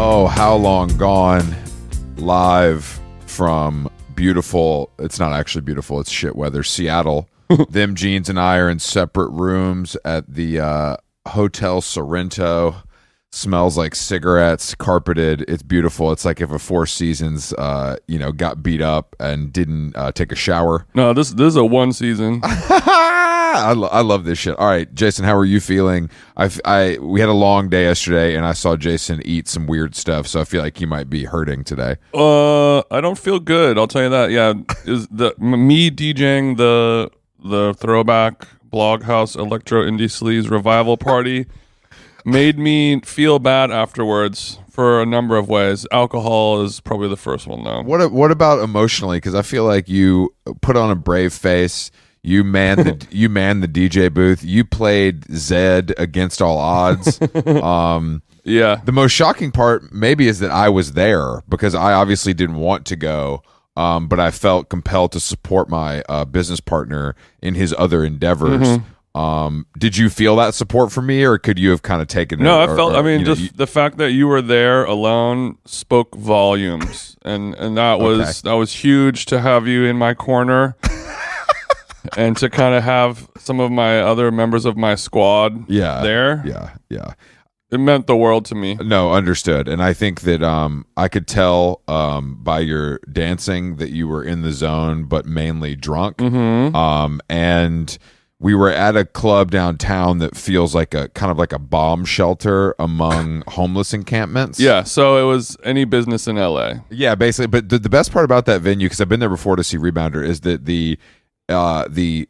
Oh, how long gone? Live from beautiful, it's not actually beautiful, it's shit weather, Seattle. Them Jeans and I are in separate rooms at the Hotel Sorrento. Smells like cigarettes, carpeted. It's beautiful. It's like if a Four Seasons, got beat up and didn't take a shower. No, this is a one season. I love this shit. All right, Jason, how are you feeling? We had a long day yesterday, and I saw Jason eat some weird stuff, so I feel like you might be hurting today. I don't feel good. I'll tell you that. Yeah, is me DJing the throwback Bloghouse Electro Indie Sleaze revival party made me feel bad afterwards for a number of ways. Alcohol is probably the first one, though. What about emotionally? Because I feel like you put on a brave face. You manned the DJ booth. You played Zed against all odds. Yeah. The most shocking part maybe is that I was there because I obviously didn't want to go, but I felt compelled to support my business partner in his other endeavors. Mm-hmm. Did you feel that support from me, or could you have kind of taken it? No, the fact that you were there alone spoke volumes, and that was huge to have you in my corner, and to kind of have some of my other members of my squad there. Yeah. It meant the world to me. No, understood. And I think that I could tell by your dancing that you were in the zone, but mainly drunk. Mm-hmm. And we were at a club downtown that feels like a kind of like a bomb shelter among homeless encampments. Yeah, so it was any business in LA. Yeah, basically. But the best part about that venue, because I've been there before to see Rebounder, is that the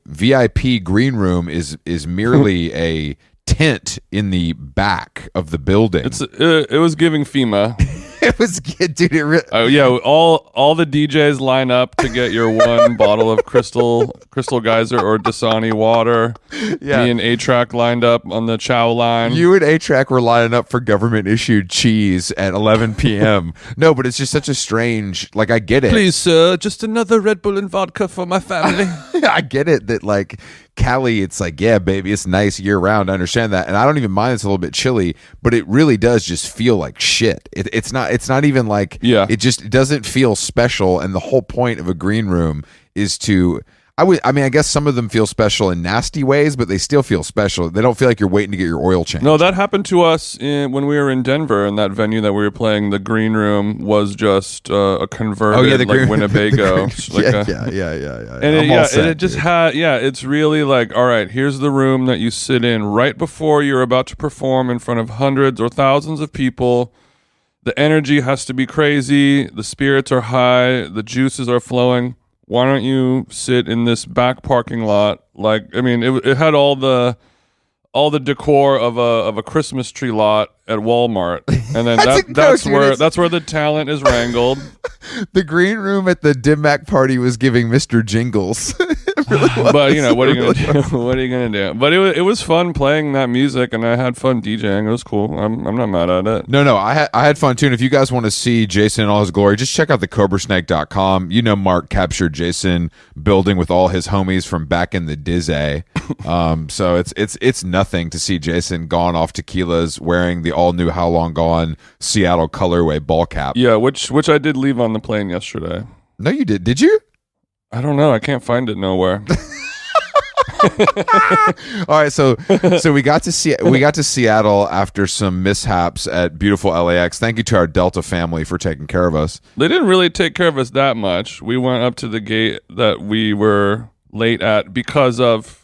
VIP green room is merely a tent in the back of the building. It was giving FEMA. It was, dude. It really. Oh yeah, all the DJs line up to get your one bottle of Crystal Geyser or Dasani water. Yeah. Me and A-Track lined up on the chow line. You and A-Track were lining up for government issued cheese at 11 p.m. No, but it's just such a strange. Like, I get it. Please, sir, just another Red Bull and vodka for my family. I get it that like Cali, it's like, yeah, baby, it's nice year round. I understand that, and I don't even mind it's a little bit chilly, but it really does just feel like shit. It's not even like, it doesn't feel special. And the whole point of a green room is to, I guess some of them feel special in nasty ways, but they still feel special. They don't feel like you're waiting to get your oil changed. No, that happened to us when we were in Denver, in that venue that we were playing. The green room was just a converted Winnebago. Yeah. And it just had, it's really like, all right, here's the room that you sit in right before you're about to perform in front of hundreds or thousands of people. The energy has to be crazy. The spirits are high. The juices are flowing. Why don't you sit in this back parking lot? Like, I mean, it had all the decor of a Christmas tree lot at Walmart, and then that's where the talent is wrangled. The green room at the Dim Mak party was giving Mr. Jingles. Really was. But what are you gonna do? What are you gonna do? But it was fun playing that music, and I had fun DJing. It was cool. I'm not mad at it. No, I had fun too. And if you guys want to see Jason in all his glory, just check out thecobrasnake.com. You know, Mark captured Jason building with all his homies from back in the Dizzy. So it's nothing to see Jason gone off tequilas wearing the all new How Long Gone Seattle colorway ball cap. Yeah, which I did leave on the plane yesterday. No, you did. Did you? I don't know. I can't find it nowhere. All right, so we got to Seattle after some mishaps at beautiful LAX. Thank you to our Delta family for taking care of us. They didn't really take care of us that much. We went up to the gate that we were late at because of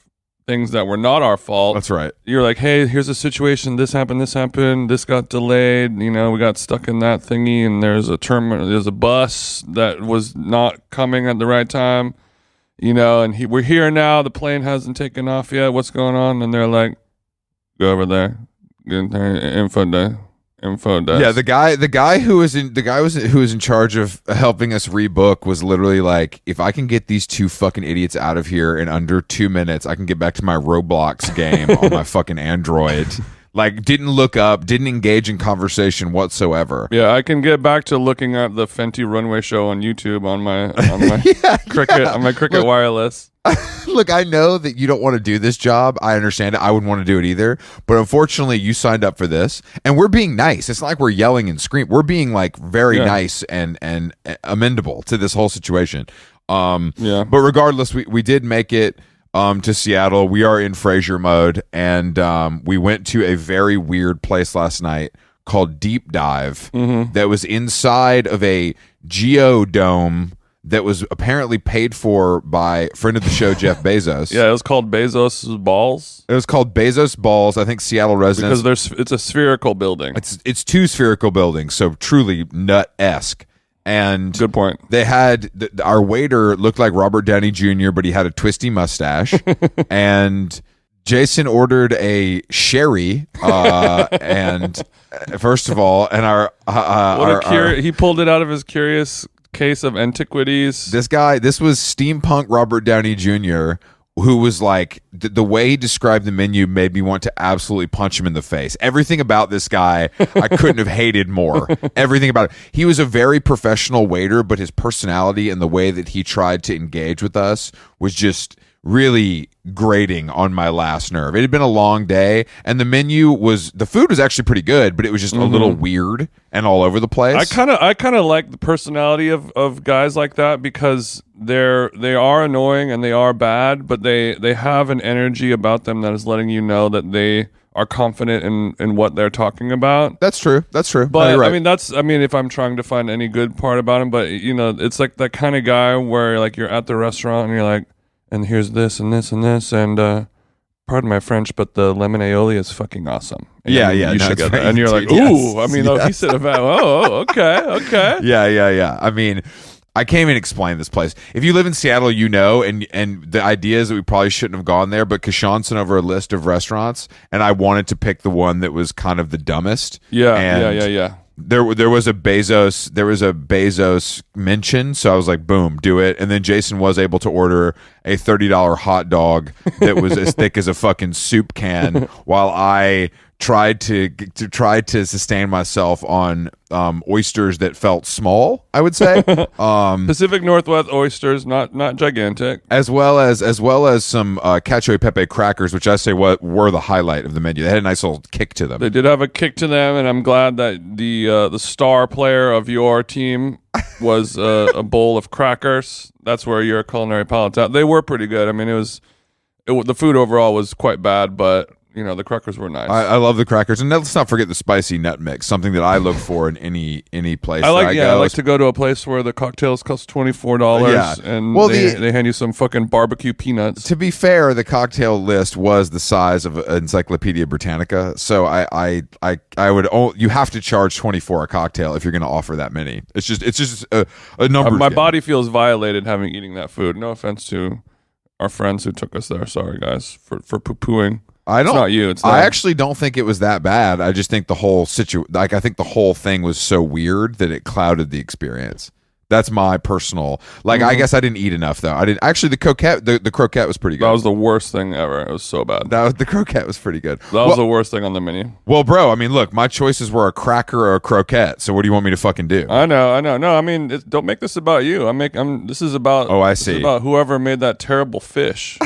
things that were not our fault. That's right. You're like, hey, here's a situation. This happened. This got delayed. You know, we got stuck in that thingy, and there's a bus that was not coming at the right time. You know, and we're here now. The plane hasn't taken off yet. What's going on? And they're like, go over there. Info desk. Yeah, the guy who was in charge of helping us rebook was literally like, if I can get these two fucking idiots out of here in under 2 minutes, I can get back to my Roblox game on my fucking Android. Like, didn't look up, didn't engage in conversation whatsoever. Yeah, I can get back to looking at the Fenty Runway show on YouTube on my Cricket Wireless. Look, I know that you don't want to do this job. I understand it. I wouldn't want to do it either. But unfortunately, you signed up for this, and we're being nice. It's not like we're yelling and screaming. We're being like very nice and amendable to this whole situation. But regardless, we did make it to Seattle. We are in Frasier mode, and we went to a very weird place last night called Deep Dive that was inside of a geodome that was apparently paid for by friend of the show Jeff Bezos. Yeah, it was called Bezos Balls. It was called Bezos Balls. I think Seattle residents, because it's a spherical building. It's two spherical buildings, so truly nut-esque. And good point. They had our waiter looked like Robert Downey Jr., but he had a twisty mustache. And Jason ordered a sherry. And first of all, and he pulled it out of his curious case of antiquities. This was steampunk Robert Downey Jr., who was like, the way he described the menu made me want to absolutely punch him in the face. Everything about this guy, I couldn't have hated more. Everything about it. He was a very professional waiter, but his personality and the way that he tried to engage with us was just really grating on my last nerve. It had been a long day, and the food was actually pretty good, but it was just a little weird and all over the place. I kind of like the personality of guys like that, because they are annoying and they are bad, but they have an energy about them that is letting you know that they are confident in what they're talking about. That's true. But no, right. I mean, if I'm trying to find any good part about him, but it's like that kind of guy where like you're at the restaurant and you're like, and here's this and this and this, and pardon my French, but the lemon aioli is fucking awesome. And you should get that. And you're like, ooh, I mean, he said about, okay. Yeah. I mean, I can't even explain this place. If you live in Seattle, you know, and the idea is that we probably shouldn't have gone there, but Kashan sent over a list of restaurants, and I wanted to pick the one that was kind of the dumbest. Yeah. There was a Bezos mention, so I was like, boom, do it. And then Jason was able to order a $30 hot dog that was as thick as a fucking soup can, while I tried to sustain myself on oysters that felt small, I would say. Pacific Northwest oysters, not gigantic. As well as some cacio e pepe crackers, which I say were the highlight of the menu. They had a nice little kick to them. They did have a kick to them, and I'm glad that the star player of your team was a bowl of crackers. That's where your culinary palate's at. They were pretty good. I mean, the food overall was quite bad, but the crackers were nice. I love the crackers, and let's not forget the spicy nut mix, something that I look for in any place. I like to go to a place where the cocktails cost $24, and they hand you some fucking barbecue peanuts. To be fair, the cocktail list was the size of Encyclopedia Britannica, so I would you have to charge $24 for a cocktail if you're going to offer that many. It's just a number. My body feels violated having eating that food. No offense to our friends who took us there. Sorry guys for poo-pooing. It's not you. It's them. I actually don't think it was that bad. I just think the whole I think the whole thing was so weird that it clouded the experience. That's my personal. I guess I didn't eat enough though. I didn't actually. The croquette was pretty good. That was the worst thing ever. It was so bad. The croquette was pretty good. That was the worst thing on the menu. Well, bro, I mean, look, my choices were a cracker or a croquette. So what do you want me to fucking do? I know. No, I mean, don't make this about you. This is about. Oh, I see. This is about whoever made that terrible fish.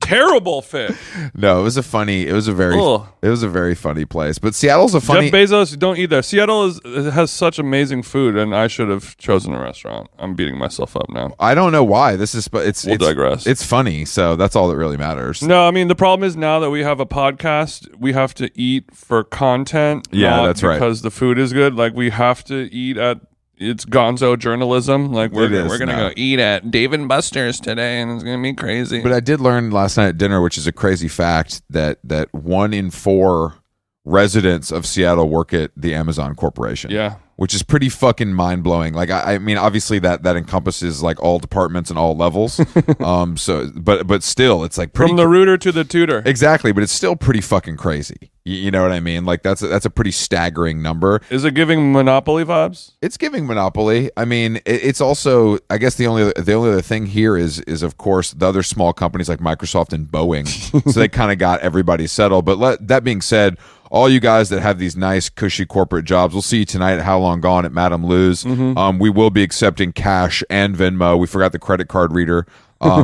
Terrible fish. No, it was a very funny place. But Seattle's a funny. Jeff Bezos, don't eat there. Seattle has such amazing food, and I should have chosen a restaurant. I'm beating myself up now. I don't know why. We'll digress. It's funny, so that's all that really matters. No, I mean the problem is now that we have a podcast, we have to eat for content. Yeah, that's right. Because the food is good. Like we have to eat at. It's gonzo journalism. Like we're gonna go eat at Dave and Buster's today, and it's gonna be crazy. But I did learn last night at dinner, which is a crazy fact, that 1 in 4 residents of Seattle work at the Amazon Corporation. Yeah, which is pretty fucking mind blowing. Like I mean, obviously that encompasses like all departments and all levels. But still, it's like pretty from the rooter to the tutor. Exactly, but it's still pretty fucking crazy. You know what I mean? Like that's a pretty staggering number. Is it giving Monopoly vibes? It's giving Monopoly. I mean, it's also, I guess the only other thing here is of course the other small companies like Microsoft and Boeing. So they kind of got everybody settled. But that being said, all you guys that have these nice cushy corporate jobs, we'll see you tonight at How Long Gone at Madame Lou's. We will be accepting cash and Venmo. We forgot the credit card reader.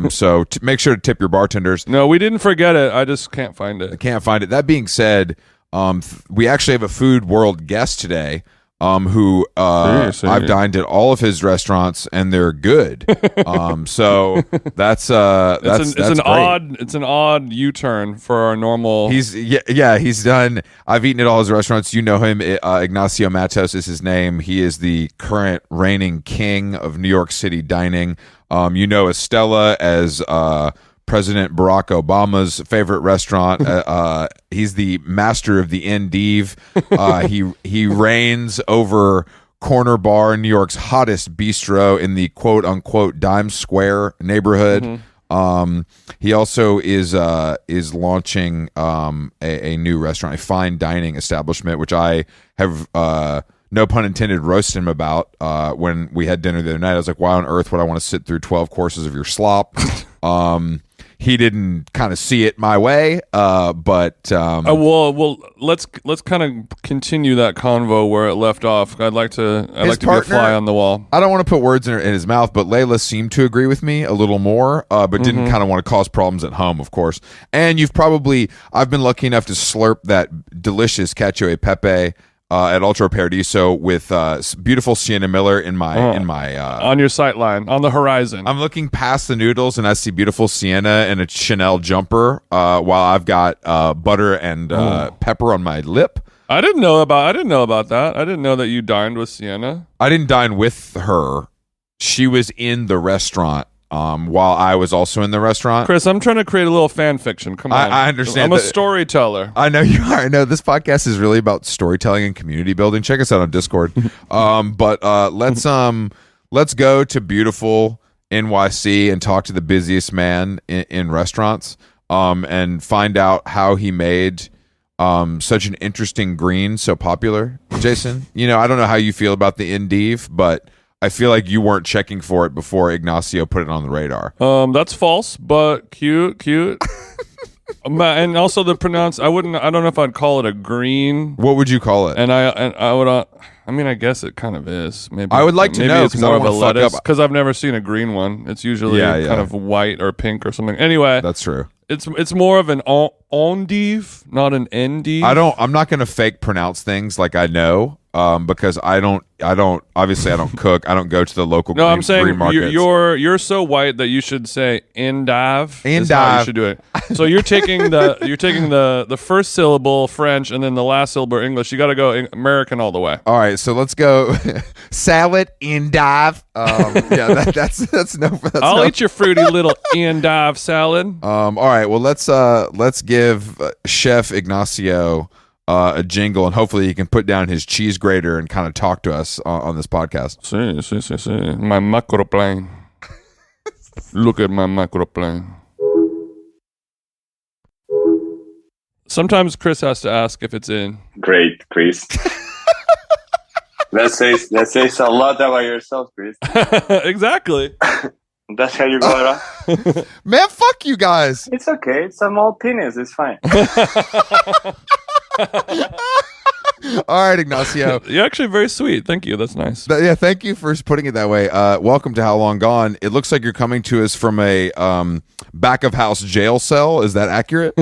So make sure to tip your bartenders. No, we didn't forget it. I just can't find it. I can't find it. That being said, we actually have a Food World guest today. Who I've dined at all of his restaurants and they're good. So that's it's an odd U-turn for our normal. He's done. I've eaten at all his restaurants. You know him. Ignacio Mattos is his name. He is the current reigning king of New York City dining. You know Estela as President Barack Obama's favorite restaurant. He's the master of the endive. He reigns over Corner Bar, New York's hottest bistro in the quote unquote Dime Square neighborhood. He also is launching a new restaurant, a fine dining establishment, which I have no pun intended, roast him about when we had dinner the other night. I was like, why on earth would I want to sit through 12 courses of your slop? He didn't kind of see it my way, but well, let's kind of continue that convo where it left off. I'd like to be a fly on the wall. I don't want to put words in his mouth, but Layla seemed to agree with me a little more, but didn't kind of want to cause problems at home, of course. And I've been lucky enough to slurp that delicious cacio e pepe at Altro Paradiso with beautiful Sienna Miller in my on your sight line on the horizon. I'm looking past the noodles and I see beautiful Sienna and a Chanel jumper while I've got butter and pepper on my lip. I didn't know about that. I didn't know that you dined with Sienna. I didn't dine with her. She was in the restaurant while I was also in the restaurant. Chris, I'm trying to create a little fan fiction. Come on. I understand. I'm a storyteller. I know you are. I know this podcast is really about storytelling and community building. Check us out on Discord. But let's go to beautiful NYC and talk to the busiest man in restaurants and find out how he made such an interesting green so popular. Jason, I don't know how you feel about the endive, but I feel like you weren't checking for it before Ignacio put it on the radar. That's false, but cute. And also the I don't know if I'd call it a green. What would you call it? And I would, I guess it kind of is. Maybe I would like to know it's more of a lettuce because I've never seen a green one. It's usually kind of white or pink or something. Anyway, that's true. It's more of an endive, not an endive. I'm not going to fake pronounce things like I know. Because I don't obviously I don't cook. I don't go to the local green markets. You're so white that you should say endive. Endive. You should do it. So you're taking the first syllable French and then the last syllable English. You got to go American all the way. All right, so let's go salad endive. That's no. I'll eat your fruity little endive salad. All right, well let's give Chef Ignacio a jingle, and hopefully he can put down his cheese grater and kind of talk to us on this podcast. Sí. My macroplane. Look at my macroplane. Sometimes Chris has to ask if it's in. Great, Chris. that says a lot about yourself, Chris. Exactly. That's how you go around. Man, fuck you guys. It's okay. It's a small penis. It's fine. All right, Ignacio. You're actually very sweet. Thank you. That's nice. Yeah, thank you for putting it that way. Welcome to How Long Gone. It looks like you're coming to us from a back of house jail cell. Is that accurate?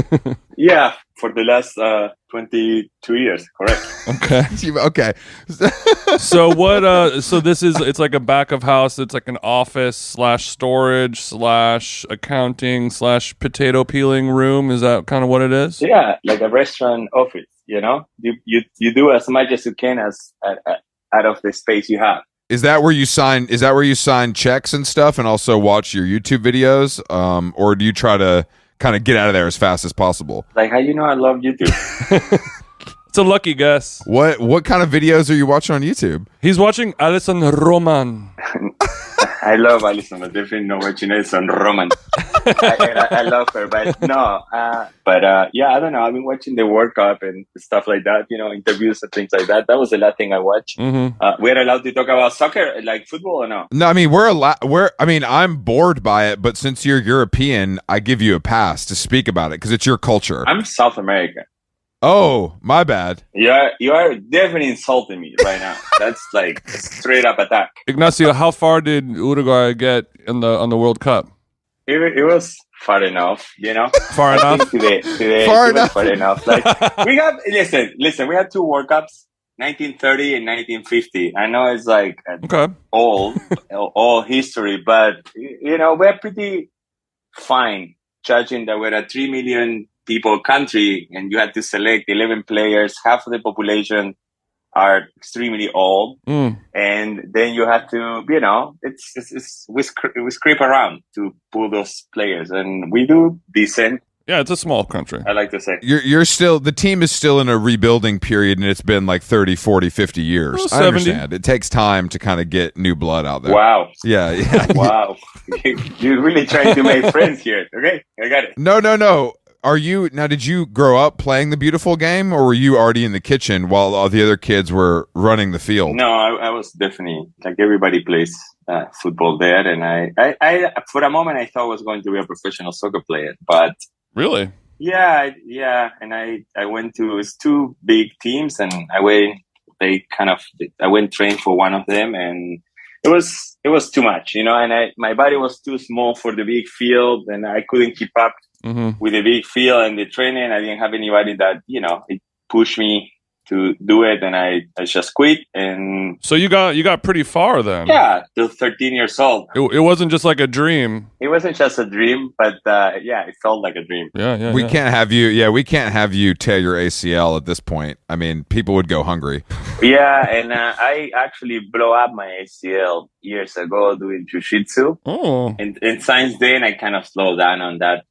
Yeah, for the last 22 years, correct. Okay. So what? So it's like a back of house. It's like an office / storage / accounting / potato peeling room. Is that kind of what it is? Yeah, like a restaurant office. You do as much as you can as out of the space you have. Is that where you sign checks and stuff, and also watch your YouTube videos, or do you try to kind of get out of there as fast as possible? Like, how I love YouTube. It's a lucky guess. What kind of videos are you watching on YouTube? He's watching Alison Roman. I love Alison, but definitely not watching Alison Roman. I love her, but no. Yeah, I don't know. I've been watching the World Cup and stuff like that. Interviews and things like that. That was the last thing I watched. We're allowed to talk about soccer, like football, or no? No, I mean I'm bored by it, but since you're European, I give you a pass to speak about it because it's your culture. I'm South American. Oh, my bad. You are definitely insulting me right now. That's like straight up attack. Ignacio, how far did Uruguay get on the World Cup? It was far enough, Far enough. Today, Far it was enough. far enough. Like we have, listen. We had two World Cups, 1930 and 1950. I know it's like Okay. old history, but we're pretty fine judging that we're a 3 million people country, and you had to select 11 players. Half of the population are extremely old, and then you have to, we scrape around to pull those players, and we do decent. Yeah, it's a small country. I like to say You're still, the team is still in a rebuilding period, and it's been like 30, 40, 50 years. Well, I 70. understand. It takes time to kind of get new blood out there. wow. Yeah. Wow. You're really trying to make friends here. Okay, I got it. No. Did you grow up playing the beautiful game, or were you already in the kitchen while all the other kids were running the field? No, I was definitely, like, everybody plays football there, and I for a moment I thought I was going to be a professional soccer player, but Really? yeah, and I went to two big teams, and I went train for one of them, and it was too much, and my body was too small for the big field, and I couldn't keep up with the big field and the training. I didn't have anybody that, it pushed me to do it, and I just quit. And So you got pretty far then. yeah, till 13 years old. It wasn't just like a dream. It wasn't just a dream, but it felt like a dream. Yeah. We can't have you tear your ACL at this point. I mean, people would go hungry. Yeah, and I actually blow up my ACL years ago doing jiu-jitsu. Oh. And since then, I kind of slowed down on that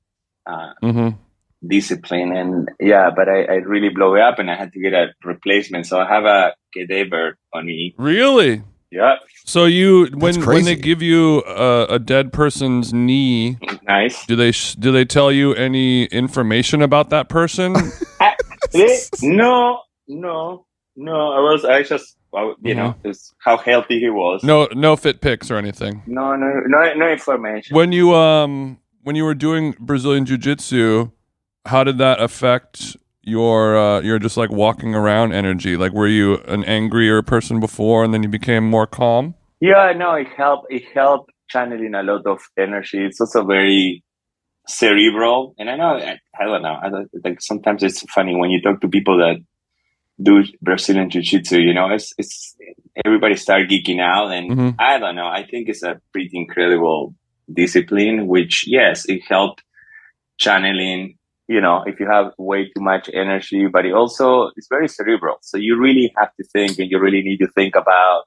discipline, and but I really blow it up, and I had to get a replacement, so I have a cadaver on me. Really? Yeah. So when they give you a dead person's knee, Nice. do they tell you any information about that person? No. I just just how healthy he was. No fit pics or anything. No information. When you were doing Brazilian Jiu-Jitsu, how did that affect your just like walking around energy? Like, were you an angrier person before, and then you became more calm? Yeah, no, it helped channeling a lot of energy. It's also very cerebral, and I don't know. Like, sometimes it's funny when you talk to people that do Brazilian Jiu-Jitsu. It's everybody start geeking out, and I don't know. I think it's a pretty incredible discipline, which, yes, it helped channeling, if you have way too much energy, but it's very cerebral. So you really have to think, and you really need to think about,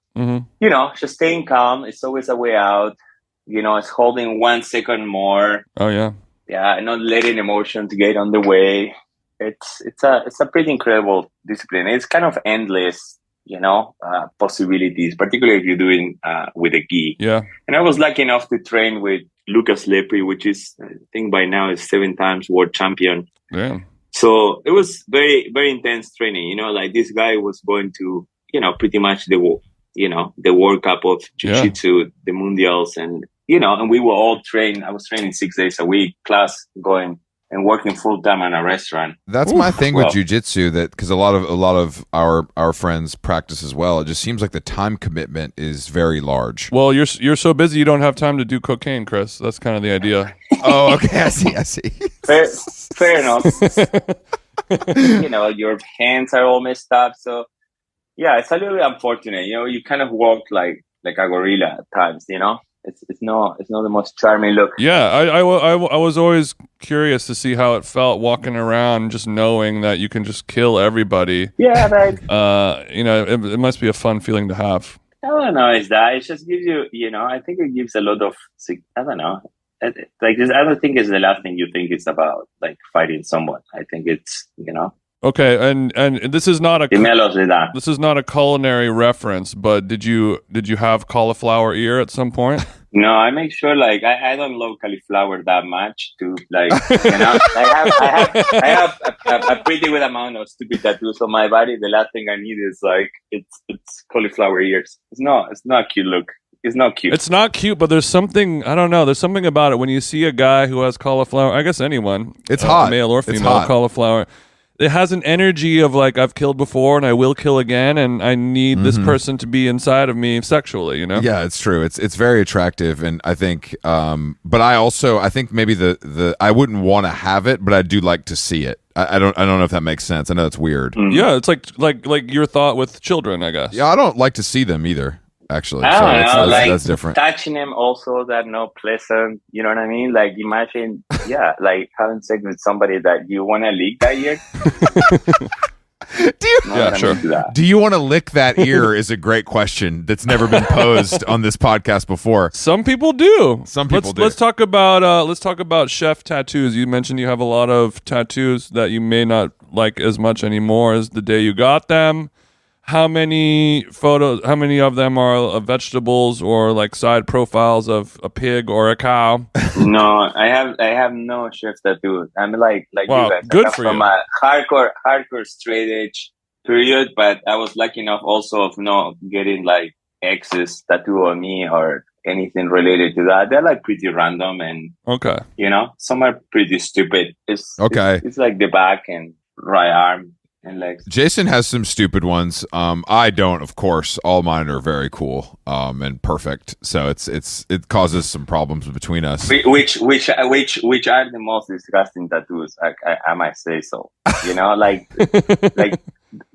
just staying calm. It's always a way out. It's holding 1 second more. Oh yeah. Yeah. And not letting emotions get on the way. It's a pretty incredible discipline. It's kind of endless, possibilities, particularly if you're doing with a gi. Yeah. And I was lucky enough to train with Lucas Lepri, which is, I think by now is 7 times world champion. Yeah. So it was very, very intense training. Like, this guy was going to, pretty much the World Cup of Jiu-Jitsu, the Mundials, and we were all trained. I was training 6 days a week, plus going and working full time in a restaurant. That's my thing with jiu-jitsu, that because a lot of our friends practice as well. It just seems like the time commitment is very large. Well, you're so busy you don't have time to do cocaine, Chris. That's kind of the idea. Oh, okay. I see. Fair enough. Your hands are all messed up. So yeah, it's a little bit unfortunate. You kind of walk like a gorilla at times. It's not the most charming look. Yeah, I was always curious to see how it felt walking around, just knowing that you can just kill everybody. Yeah, right. It must be a fun feeling to have. I don't know. It's that it just gives you. I think it gives a lot of. I don't know. Like this, I don't think it's the last thing you think it's about, like fighting someone. I think it's Okay, and this is not a Gemelos de edad. this is not a culinary reference, but did you have cauliflower ear at some point? No, I make sure like I don't love cauliflower that much to like I have a pretty good amount of stupid tattoos on my body. The last thing I need is like it's cauliflower ears. It's not a cute look. It's not cute. It's not cute, but there's something, I don't know, there's something about it when you see a guy who has cauliflower, I guess anyone. It's hot. Male or It's female hot. cauliflower. It has an energy of like, I've killed before and I will kill again, and I need this person to be inside of me sexually, you know? Yeah, it's true. It's very attractive, and I think, but I think maybe the I wouldn't want to have it, but I do like to see it. I don't know if that makes sense. I know it's weird. Yeah, it's like your thought with children, I guess. Yeah, I don't like to see them either. Actually, I don't know, like that's different. touching them also that not pleasant. You know what I mean? Like imagine, yeah, like having sex with somebody that you want to lick that ear. Do you want to lick that ear? Is a great question that's never been posed on this podcast before. Some people do. Some people do. Let's talk about chef tattoos. You mentioned you have a lot of tattoos that you may not like as much anymore as the day you got them. How many of them are vegetables or like side profiles of a pig or a cow? No, I have no chef tattoo. I'm like wow, you guys. good I'm for from you. a hardcore straight edge period, but I was lucky enough also of not getting like exes tattoo on me or anything related to that. They're like pretty random and Okay. you know, some are pretty stupid. It's like the back and right arm and legs. Jason has some stupid ones. I don't, of course. All mine are very cool and perfect. So it causes some problems between us. Which are the most disgusting tattoos? I might say so. You know, like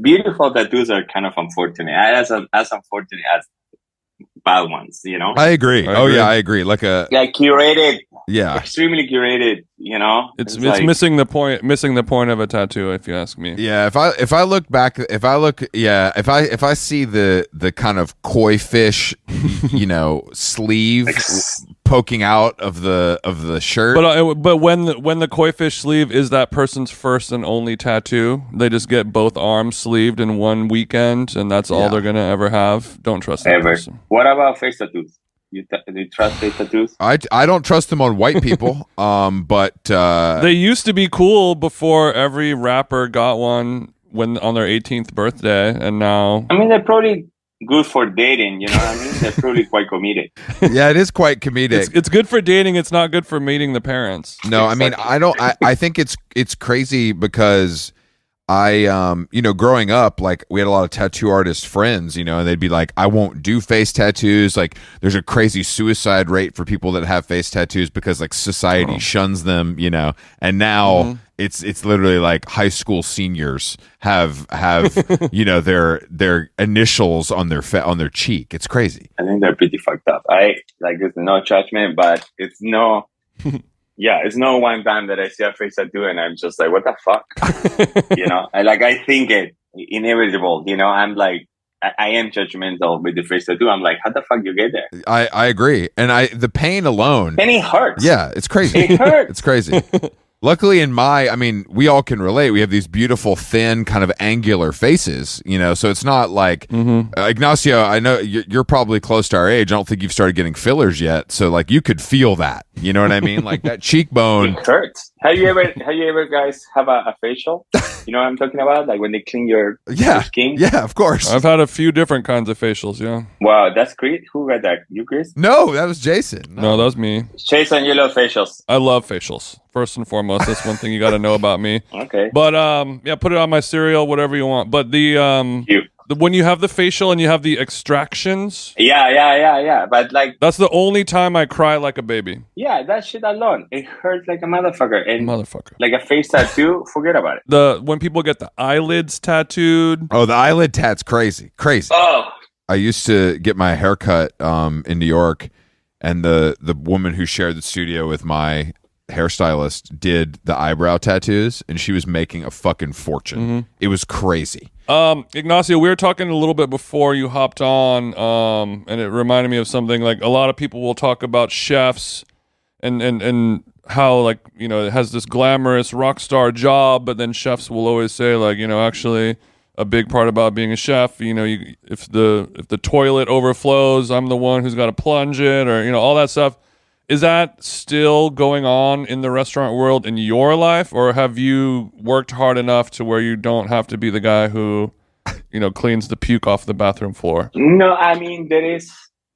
beautiful tattoos are kind of unfortunate. As unfortunate as bad ones. You know. I agree. Yeah, I agree. Like curated. Yeah, extremely curated. You know, it's like, missing the point of a tattoo, if you ask me. Yeah, if I look back, if I see the kind of koi fish, you know, sleeve poking out of the shirt, but when the koi fish sleeve is that person's first and only tattoo, they just get both arms sleeved in one weekend, and that's all they're gonna ever have. Don't trust that person. What about face tattoos? Do you trust face tattoos? I don't trust them on white people. But they used to be cool before every rapper got one when on their 18th birthday, and now I mean they're probably good for dating. You know what I mean? They're probably quite comedic. Yeah, it is quite comedic. It's good for dating. It's not good for meeting the parents. No, exactly. I mean I think it's crazy because you know, growing up, like we had a lot of tattoo artist friends, you know, and they'd be like, I won't do face tattoos. Like there's a crazy suicide rate for people that have face tattoos because like society shuns them, you know, and now it's literally like high school seniors have you know, their initials on their cheek. It's crazy. I think they're pretty fucked up. There's no judgment, but it's no. Yeah, it's not one time that I see a face tattoo and I'm just like, what the fuck? You know, I think it inevitable. You know, I'm like, I am judgmental with the face tattoo. I'm like, how the fuck you get there? I agree, and the pain alone. And it hurts. Yeah, it's crazy. It hurts. It's crazy. Luckily, we all can relate. We have these beautiful, thin, kind of angular faces, you know, so it's not like, Ignacio, I know you're probably close to our age. I don't think you've started getting fillers yet. So, like, you could feel that. You know what I mean? Like, that cheekbone. It hurts. Have you ever guys have a facial? You know what I'm talking about? Like, when they clean your skin? Yeah, of course. I've had a few different kinds of facials, yeah. Wow, that's great. Who got that? You, Chris? No, that was Jason. No, that was me. Jason, you love facials. I love facials. First and foremost, that's one thing you got to know about me. Okay. But put it on my cereal, whatever you want. But when you have the facial and you have the extractions, yeah. But like, that's the only time I cry like a baby. Yeah, that shit alone, it hurts like a motherfucker. And like a face tattoo, forget about it. When people get the eyelids tattooed. Oh, the eyelid tat's crazy. Oh. I used to get my hair cut in New York, and the woman who shared the studio with my hairstylist did the eyebrow tattoos, and she was making a fucking fortune. It was crazy. Ignacio, we were talking a little bit before you hopped on, and it reminded me of something. Like, a lot of people will talk about chefs and how like, you know, it has this glamorous rock star job, but then chefs will always say like, you know, actually a big part about being a chef, you know, if the toilet overflows, I'm the one who's got to plunge it, or, you know, all that stuff. Is that still going on in the restaurant world in your life, or have you worked hard enough to where you don't have to be the guy who, you know, cleans the puke off the bathroom floor? No, I mean, there is,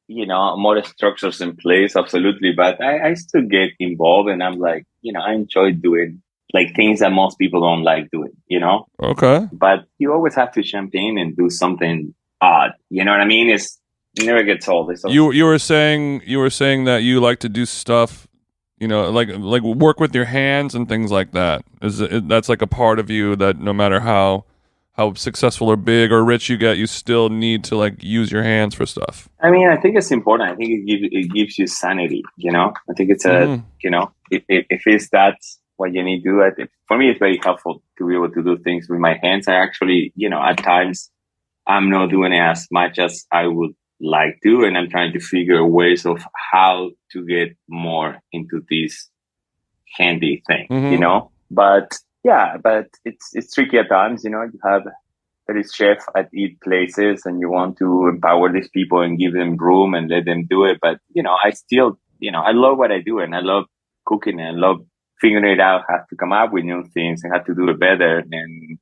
you know, more structures in place, absolutely. But I still get involved, and I'm like, you know, I enjoy doing like things that most people don't like doing, you know? Okay. But you always have to jump in and do something odd. You know what I mean? It never gets old. You were saying that you like to do stuff, you know, like work with your hands and things like that. That's like a part of you that no matter how successful or big or rich you get, you still need to like use your hands for stuff. I mean, I think it's important. I think it gives you sanity, you know? I think it's you know, if it's that's what you need to do, I think for me, it's very helpful to be able to do things with my hands. I actually, you know, at times I'm not doing it as much as I would like to, and I'm trying to figure ways of how to get more into this handy thing, you know? But yeah, but it's tricky at times, you know. You have there is chef at each places, and you want to empower these people and give them room and let them do it. But you know, I still, you know, I love what I do, and I love cooking, and I love figuring it out, how to come up with new things and how to do it better. And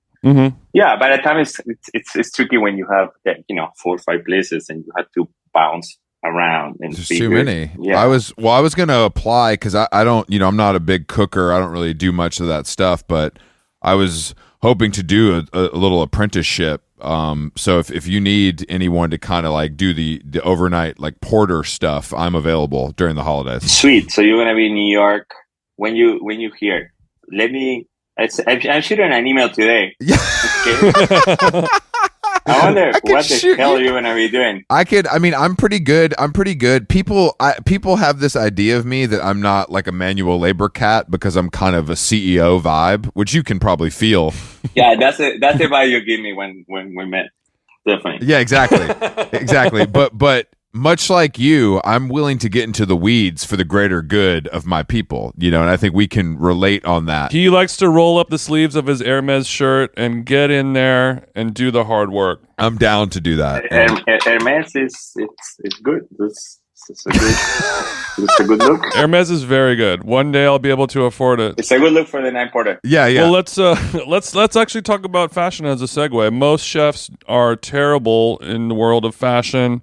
yeah, by the time it's tricky when you have, you know, 4 or 5 places and you have to bounce around and there's too many. Yeah. I was going to apply because I don't, you know, I'm not a big cooker. I don't really do much of that stuff, but I was hoping to do a little apprenticeship. So if you need anyone to kind of like do the overnight like porter stuff, I'm available during the holidays. Sweet. So you're gonna be in New York when you hear. Let me. I'm shooting an email today. Yeah. Okay. I wonder what the hell you're gonna be doing. I mean, I'm pretty good. People have this idea of me that I'm not like a manual labor cat because I'm kind of a CEO vibe, which you can probably feel. Yeah, that's the vibe you give me when we met. Definitely. Yeah, exactly. But much like you, I'm willing to get into the weeds for the greater good of my people, you know, and I think we can relate on that. He likes to roll up the sleeves of his Hermes shirt and get in there and do the hard work. I'm down to do that. Hermes is good. It's a good look. Hermes is very good. One day I'll be able to afford it. It's a good look for the night porter. Yeah. Well, let's actually talk about fashion as a segue. Most chefs are terrible in the world of fashion.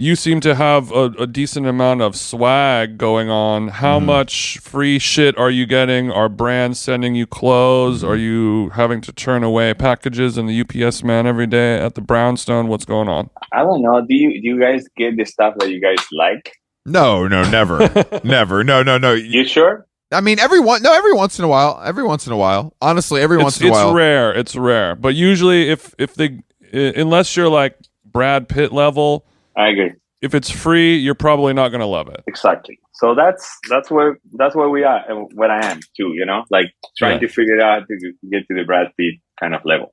You seem to have a decent amount of swag going on. How much free shit are you getting? Are brands sending you clothes? Are you having to turn away packages in the UPS man every day at the brownstone? What's going on? I don't know. Do you guys get the stuff that you guys like? No, never. Never. No. You sure? I mean, every once in a while. Honestly, every once in a while. It's rare. But usually if they unless you're like Brad Pitt level, I agree. If it's free, you're probably not going to love it. Exactly. So that's where we are, and where I am too. You know, like trying to figure it out to get to the Brad Pitt kind of level.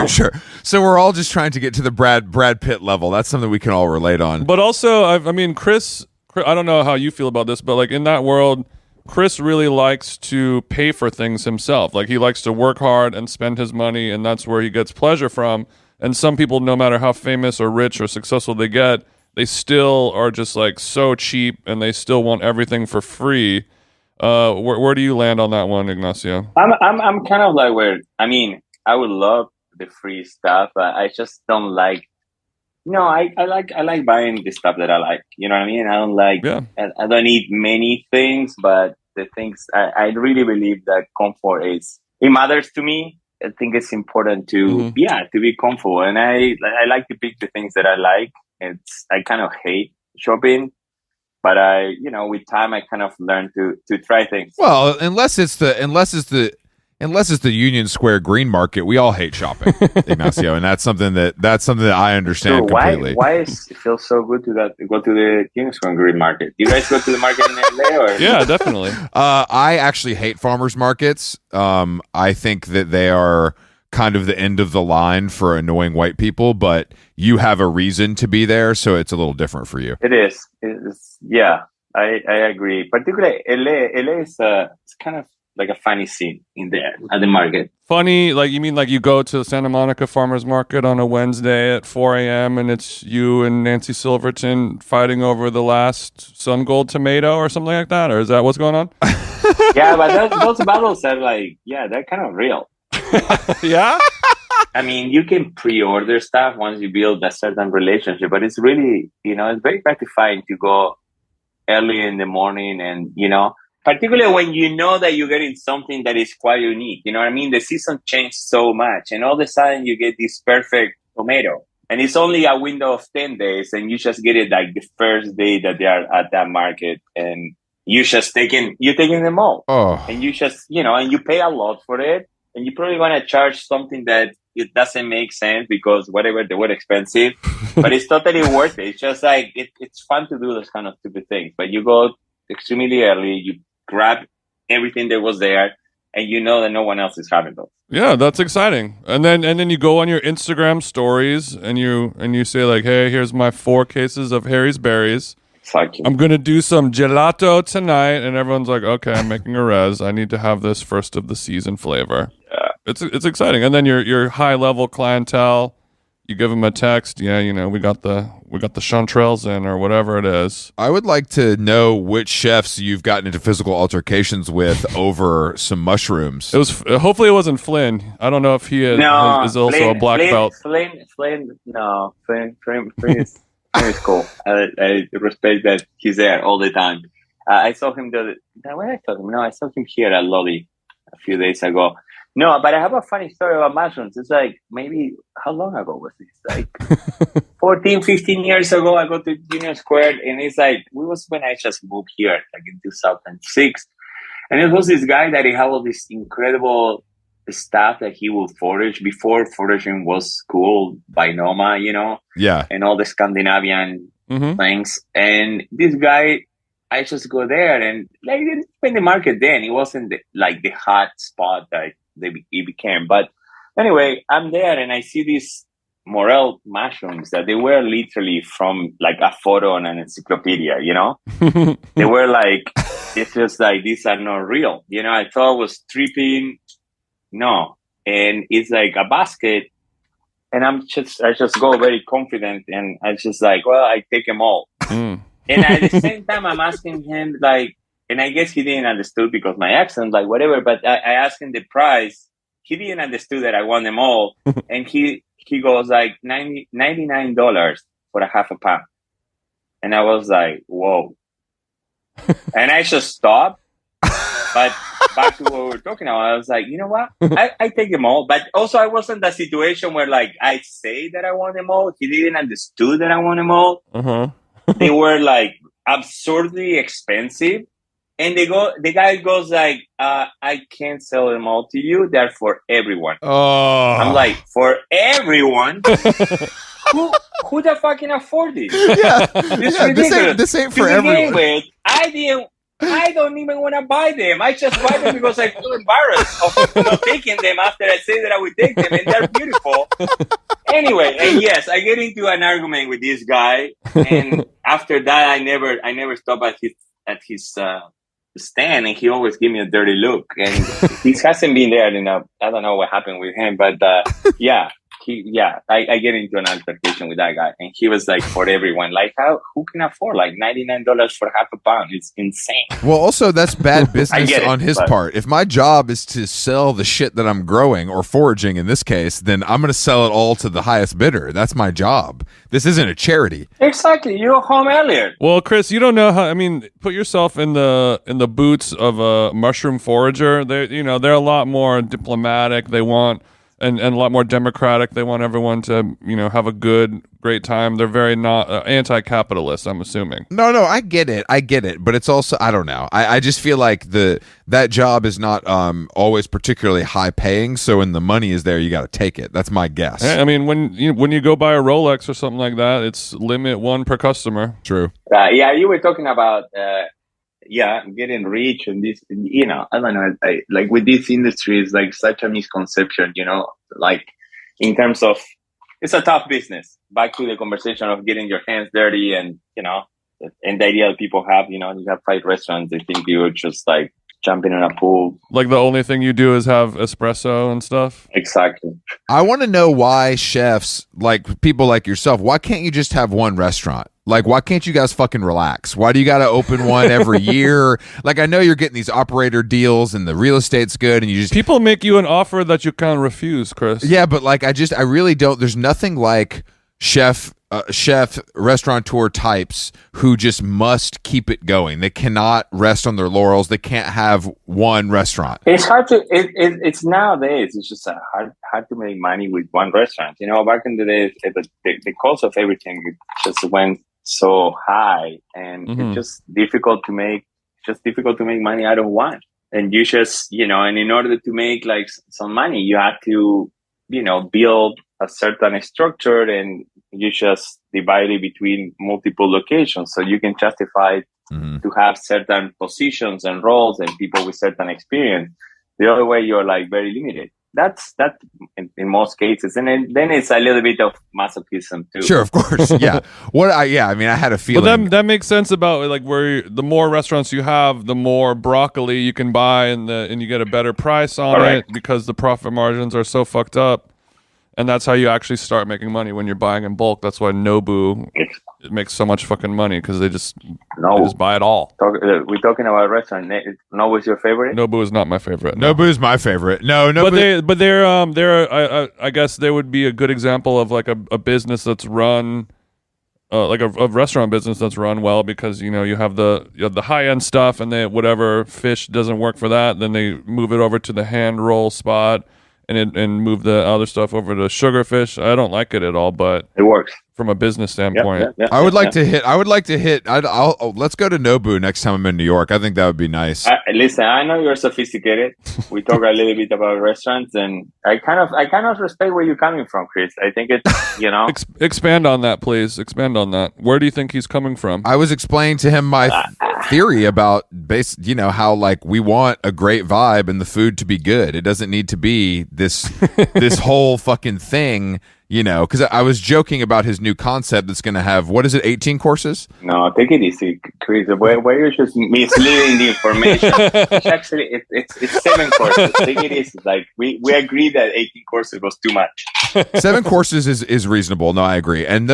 Sure. So we're all just trying to get to the Brad Pitt level. That's something we can all relate on. But also, I mean, Chris, I don't know how you feel about this, but like in that world, Chris really likes to pay for things himself. Like he likes to work hard and spend his money, and that's where he gets pleasure from. And some people, no matter how famous or rich or successful they get, they still are just like so cheap, and they still want everything for free. Where do you land on that one, Ignacio? I'm kind of like where, I mean, I would love the free stuff. I just don't like. No, I like buying the stuff that I like. You know what I mean? I don't like. Yeah. I don't need many things, but the things I really believe that comfort it matters to me. I think it's important to to be comfortable, and I like to pick the things that I like. I kind of hate shopping, but with time I kind of learned to try things. Well, unless it's the Union Square Green Market, we all hate shopping, Ignacio, and that's something that I understand completely. Why it feels so good to go to the Union Square Green Market? Do you guys go to the market in LA? Or? Yeah, definitely. I actually hate farmers markets. I think that they are kind of the end of the line for annoying white people, but you have a reason to be there, so it's a little different for you. It is. Yeah. I agree. Particularly LA is it's kind of like a funny scene in there at the market. Funny, like you mean like you go to the Santa Monica Farmers Market on a Wednesday at 4 a.m. and it's you and Nancy Silverton fighting over the last Sun Gold tomato or something like that? Or is that what's going on? Yeah, but those battles are like, yeah, they're kind of real. Yeah? I mean, you can pre-order stuff once you build a certain relationship, but it's really, it's very gratifying to go early in the morning and, particularly when you know that you're getting something that is quite unique. You know what I mean? The season changed so much and all of a sudden you get this perfect tomato and it's only a window of 10 days and you just get it like the first day that they are at that market and you're taking them all. Oh. And you just, and you pay a lot for it and you probably want to charge something that it doesn't make sense because whatever, they were expensive, but it's totally worth it. It's just like, it's fun to do those kind of stupid things, but you go extremely early, you grab everything that was there, and you know that no one else is having those. Yeah, that's exciting. And then you go on your Instagram stories and you say like, hey, here's my 4 cases of Harry's Berries. Exactly. I'm gonna do some gelato tonight, and everyone's like, okay, I'm making a res. I need to have this first of the season flavor. Yeah. It's exciting. And then your high level clientele, you give them a text. Yeah, we got the chanterelles in or whatever it is. I would like to know which chefs you've gotten into physical altercations with over some mushrooms. It was hopefully it wasn't Flynn. I don't know if he is also Flynn, a black belt. Flynn is cool. I respect that he's there all the time. I saw him I saw him here at Lodi a few days ago. No, but I have a funny story about mushrooms. It's like, maybe, how long ago was this? Like 14, 15 years ago, I go to Union Square, and it's like, it was when I just moved here, like in 2006. And it was this guy that he had all this incredible stuff that he would forage before foraging was cool by Noma, Yeah. and all the Scandinavian things. And this guy, I just go there and like in the market then, it wasn't the hot spot that it became. But anyway, I'm there and I see these morel mushrooms that they were literally from like a photo on an encyclopedia, They were like, it's just like, these are not real. I thought I was tripping. No. And it's like a basket. And I just go very confident and I just like, well, I take them all. And at the same time, I'm asking him like, and I guess he didn't understand because my accent, like whatever, but I asked him the price. He didn't understand that I want them all. And he goes like $99 for a half a pound. And I was like, whoa. And I just stopped. But back to what we were talking about, I was like, you know what? I take them all. But also I wasn't in that situation where like I say that I want them all. He didn't understand that I want them all. They were like absurdly expensive. And the guy goes like, I can't sell them all to you. They're for everyone. Oh. I'm like, for everyone? Who the fuck can afford this? Yeah. This ain't for everyone. I don't even want to buy them. I just buy them because I feel embarrassed of not taking them after I say that I would take them, and they're beautiful. Anyway, and yes, I get into an argument with this guy, and after that, I never stop at his stand, and he always give me a dirty look, and he hasn't been there enough. I don't know what happened with him, but yeah. I get into an altercation with that guy, and he was like, for everyone, like, who can afford like $99 for half a pound? It's insane. Well, also that's bad business on his part. If my job is to sell the shit that I'm growing or foraging in this case, then I'm going to sell it all to the highest bidder. That's my job. This isn't a charity. Exactly. You were home earlier. Well, Chris, you don't know how. I mean, put yourself in the boots of a mushroom forager. They're a lot more diplomatic. They want. And a lot more democratic. They want everyone to, have a great time. They're very not anti-capitalist, I'm assuming. No, I get it. But it's also, I don't know. I just feel like that job is not always particularly high paying. So when the money is there, you got to take it. That's my guess. I mean, when you go buy a Rolex or something like that, it's limit 1 per customer. True. Yeah, you were talking about getting rich and this, I don't know, like with this industry is like such a misconception, like in terms of, it's a tough business. Back to the conversation of getting your hands dirty and, and the idea that people have, you have 5 restaurants, they think you're just like jumping in a pool. Like the only thing you do is have espresso and stuff? Exactly. I want to know why chefs, like people like yourself, why can't you just have one restaurant? Like, why can't you guys fucking relax? Why do you got to open one every year? Like, I know you're getting these operator deals and the real estate's good and you just... People make you an offer that you can't refuse, Chris. Yeah, but like, I really don't... There's nothing like chef restaurateur types who just must keep it going. They cannot rest on their laurels. They can't have one restaurant. It's hard to it's nowadays it's just hard to make money with one restaurant. Back in the days the cost of everything just went so high, and it's just difficult to make money out of one. And you just and in order to make like some money, you have to build a certain structure, and you just divide it between multiple locations so you can justify to have certain positions and roles and people with certain experience. The other way, you're like very limited. That's in most cases, and then it's a little bit of masochism too. Sure, of course, yeah. I mean, I had a feeling. But that makes sense about like where the more restaurants you have, the more broccoli you can buy, and you get a better price on it because the profit margins are so fucked up. And that's how you actually start making money when you're buying in bulk. That's why Nobu it makes so much fucking money because they just buy it all. We're talking about a restaurant. Nobu is your favorite? Nobu is not my favorite. Nobu is my favorite. No, Nobu. But they're I guess they would be a good example of like a business that's run, like a restaurant business that's run well because you have the high end stuff and whatever fish doesn't work for that, then they move it over to the hand roll spot. And move the other stuff over to sugarfish. I don't like it at all, but it works from a business standpoint. I would like to hit. Let's go to Nobu next time I'm in New York. I think that would be nice. Listen, I know you're sophisticated. We talk a little bit about restaurants, and I kind of respect where you're coming from, Chris. I think it's Expand on that, please. Expand on that. Where do you think he's coming from? I was explaining to him my theory about how like we want a great vibe and the food to be good. It doesn't need to be this whole fucking thing. Because I was joking about his new concept that's going to have, 18 courses? No, take it easy, Chris. Why you're just misleading the information? It's 7 courses. Take it easy. Like, we agreed that 18 courses was too much. 7 courses is reasonable. No, I agree. And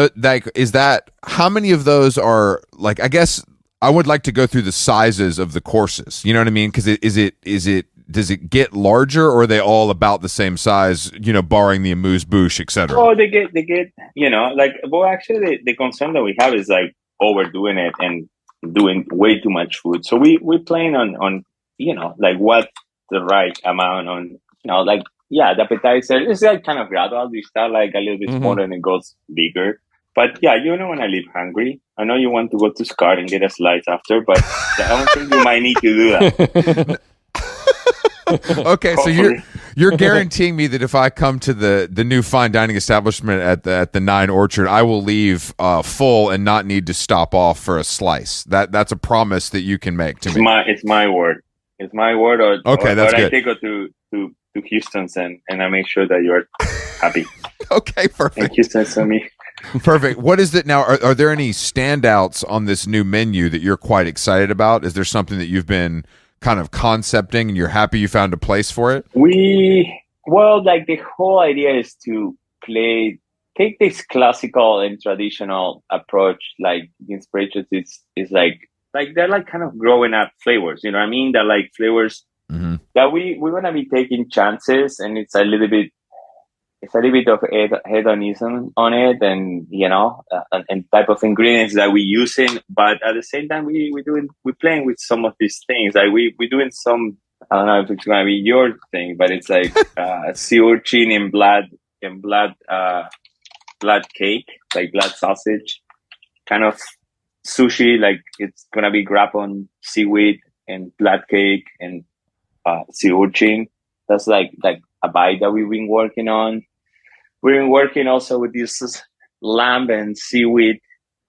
how many of those are, like, I guess I would like to go through the sizes of the courses. You know what I mean? Because does it get larger, or are they all about the same size, barring the amuse-bouche, etc.? Oh, they get, actually the concern that we have is like overdoing it and doing way too much food. So we're playing on like what the right amount on, the appetizer. It's like kind of gradual. We start like a little bit smaller and it goes bigger. But yeah, you don't want to leave hungry. I know you want to go to Scar and get a slice after, but I don't think you might need to do that. Okay, so you're guaranteeing me that if I come to the new fine dining establishment at the 9 Orchard, I will leave full and not need to stop off for a slice. That's a promise that you can make to me. It's my word. It's my word. That's good. I take it to Houston's and I make sure that you're happy. Okay, perfect. And Houston's on me. Perfect. What is it now? Are there any standouts on this new menu that you're quite excited about? Is there something that you've been kind of concepting and you're happy you found a place for it? The whole idea is to take this classical and traditional approach. Like the inspiration is like they're like kind of growing up flavors. You know what I mean? They're like flavors that we're gonna be taking chances, and it's a little bit of hedonism on it, and and type of ingredients that we're using. But at the same time, we're playing with some of these things. Like we're doing some. I don't know if it's gonna be your thing, but it's like sea urchin in blood cake, like blood sausage, kind of sushi. Like it's gonna be grab on seaweed and blood cake and sea urchin. That's like a bite that we've been working on. We've been working also with this lamb and seaweed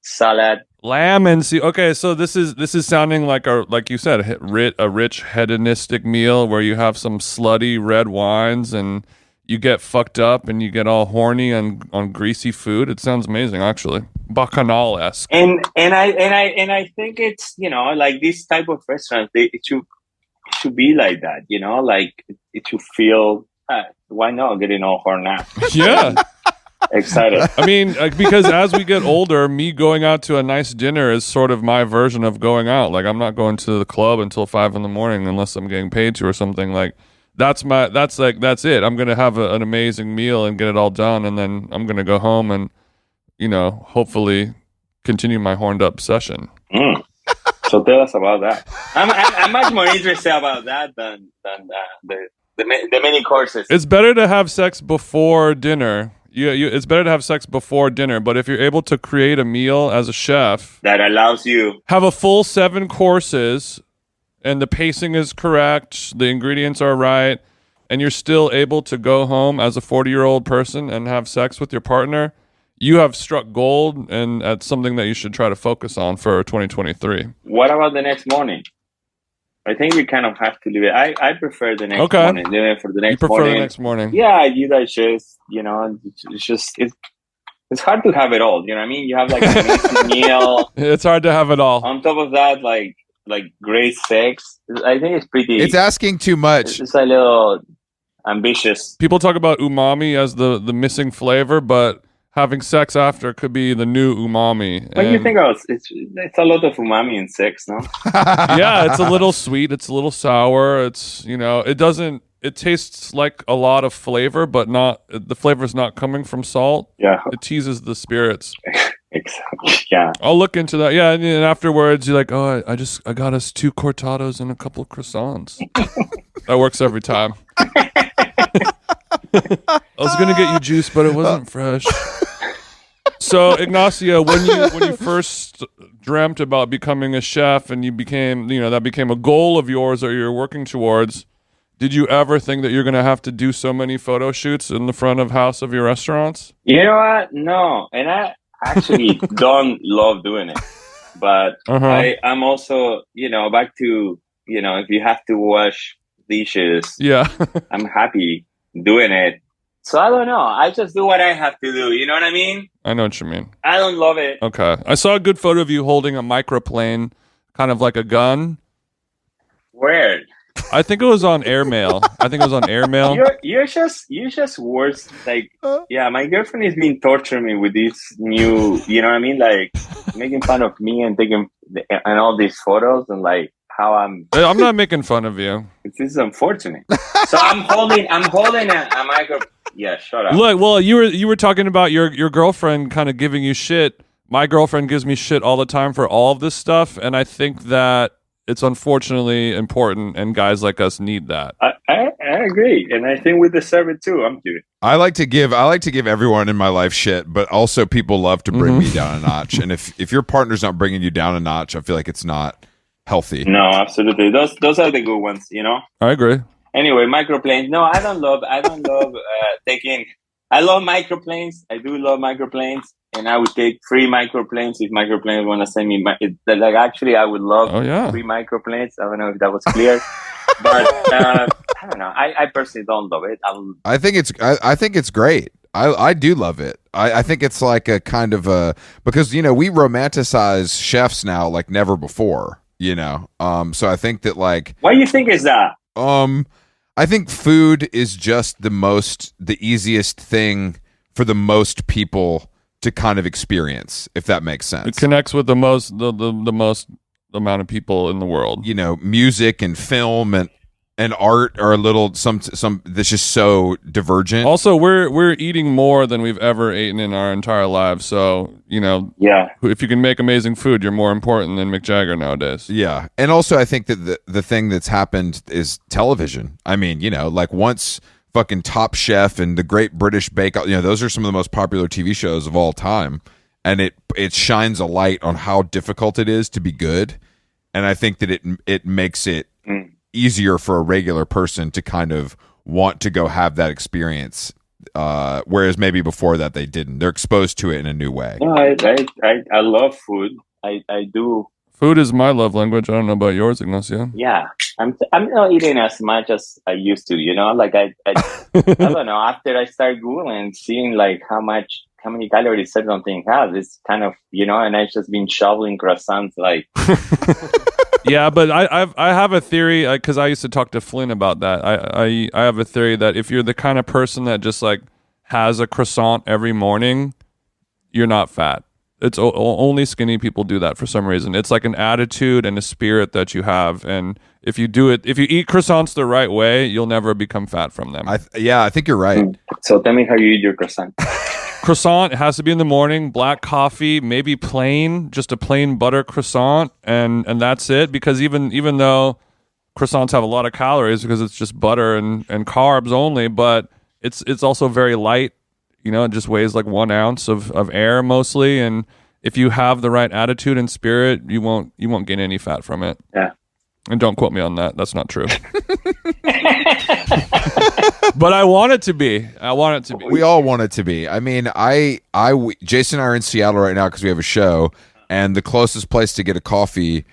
salad. Lamb and sea. Okay, so this is sounding like you said, a rich hedonistic meal where you have some slutty red wines and you get fucked up and you get all horny on greasy food. It sounds amazing, actually. Bacchanal-esque. And I think it's, like this type of restaurant, it should be like that, like it should feel, why not getting all horn out? Yeah. Excited. I mean, because as we get older, me going out to a nice dinner is sort of my version of going out. Like, I'm not going to the club until 5 a.m. unless I'm getting paid to or something. Like, that's it. I'm going to have an amazing meal and get it all done. And then I'm going to go home and, hopefully continue my horned up session. So tell us about that. I'm much more interested about that than the many courses. It's better to have sex before dinner. It's better to have sex before dinner, but if you're able to create a meal as a chef that allows you have a full 7 courses and the pacing is correct, the ingredients are right, and you're still able to go home as a 40-year-old person and have sex with your partner, you have struck gold, and that's something that you should try to focus on for 2023. What about the next morning? I think we kind of have to leave it. I prefer the next morning. Leave it for the next morning. You prefer the next morning? Yeah, you digest. It's hard to have it all. You know what I mean? You have like an amazing meal. It's hard to have it all. On top of that, like great sex. I think it's pretty. It's asking too much. It's a little ambitious. People talk about umami as the missing flavor, but having sex after could be the new umami. When you think of it's a lot of umami in sex, no? Yeah, it's a little sweet, it's a little sour, it's, it tastes like a lot of flavor, but the flavor's not coming from salt. Yeah. It teases the spirits. Exactly. Yeah. I'll look into that. Yeah, and afterwards you're like, oh, I got us 2 cortados and a couple of croissants. That works every time. I was gonna get you juice, but it wasn't fresh. So, Ignacio, when you first dreamt about becoming a chef and you became, that became a goal of yours or you're working towards, did you ever think that you're going to have to do so many photo shoots in the front of house of your restaurants? You know what? No. And I actually don't love doing it. But I'm also, back to, if you have to wash dishes, yeah, I'm happy doing it. So I don't know. I just do what I have to do. You know what I mean? I know what you mean. I don't love it. Okay. I saw a good photo of you holding a microplane, kind of like a gun. Where? I think it was on Airmail. You're just worse. Like, yeah, my girlfriend has been torturing me with this new, you know what I mean? Like, making fun of me and taking and all these photos and like how I'm not making fun of you. This is unfortunate. So I'm holding a micro. Yeah, shut up. Look, well, you were talking about your girlfriend kind of giving you shit. My girlfriend gives me shit all the time for all of this stuff, and I think that it's unfortunately important, and guys like us need that. I agree, and I think we deserve it too. I'm kidding. I like to give everyone in my life shit, but also people love to bring me down a notch. And if your partner's not bringing you down a notch, I feel like it's not healthy. No, absolutely. Those are the good ones, I agree. Anyway, microplanes. No, I don't love taking. I love microplanes. I do love microplanes, and I would take free microplanes if microplanes want to send me. Actually, I would love free microplanes. I don't know if that was clear, but I don't know. I personally don't love it. I think it's great. I do love it. I think it's like a kind of a because we romanticize chefs now like never before. So I think that like. What do you think is that? I think food is just the easiest thing for the most people to kind of experience, if that makes sense. It connects with the most amount of people in the world. Music and film and art are a little some that's just so divergent. Also, we're eating more than we've ever eaten in our entire lives. So, if you can make amazing food, you're more important than Mick Jagger nowadays. Yeah. And also I think that the thing that's happened is television. I mean, like once fucking Top Chef and the Great British Bake Off, those are some of the most popular TV shows of all time. And it shines a light on how difficult it is to be good. And I think that it makes it easier for a regular person to kind of want to go have that experience, whereas maybe before that they didn't. They're exposed to it in a new way. No, I love food. I do. Food is my love language. I don't know about yours, Ignacio. Yeah, I'm not eating as much as I used to. Like I don't know. After I start Googling and seeing like how much how many calories certain thing has. It's kind of, and I've just been shoveling croissants like. Yeah, but I have a theory because I used to talk to Flynn about that. I have a theory that if you're the kind of person that just like has a croissant every morning, you're not fat. It's only skinny people do that for some reason. It's like an attitude and a spirit that you have, and if you eat croissants the right way, you'll never become fat from them. I think you're right. So tell me how you eat your croissant. Croissant, it has to be in the morning, black coffee, maybe plain, just a plain butter croissant, and that's it. Because even though croissants have a lot of calories because it's just butter and carbs only, but it's also very light. It just weighs like 1 ounce of air mostly, and if you have the right attitude and spirit, you won't gain any fat from it. Yeah. And don't quote me on that. That's not true. But I want it to be. We all want it to be. I mean, Jason and I are in Seattle right now because we have a show, and the closest place to get a coffee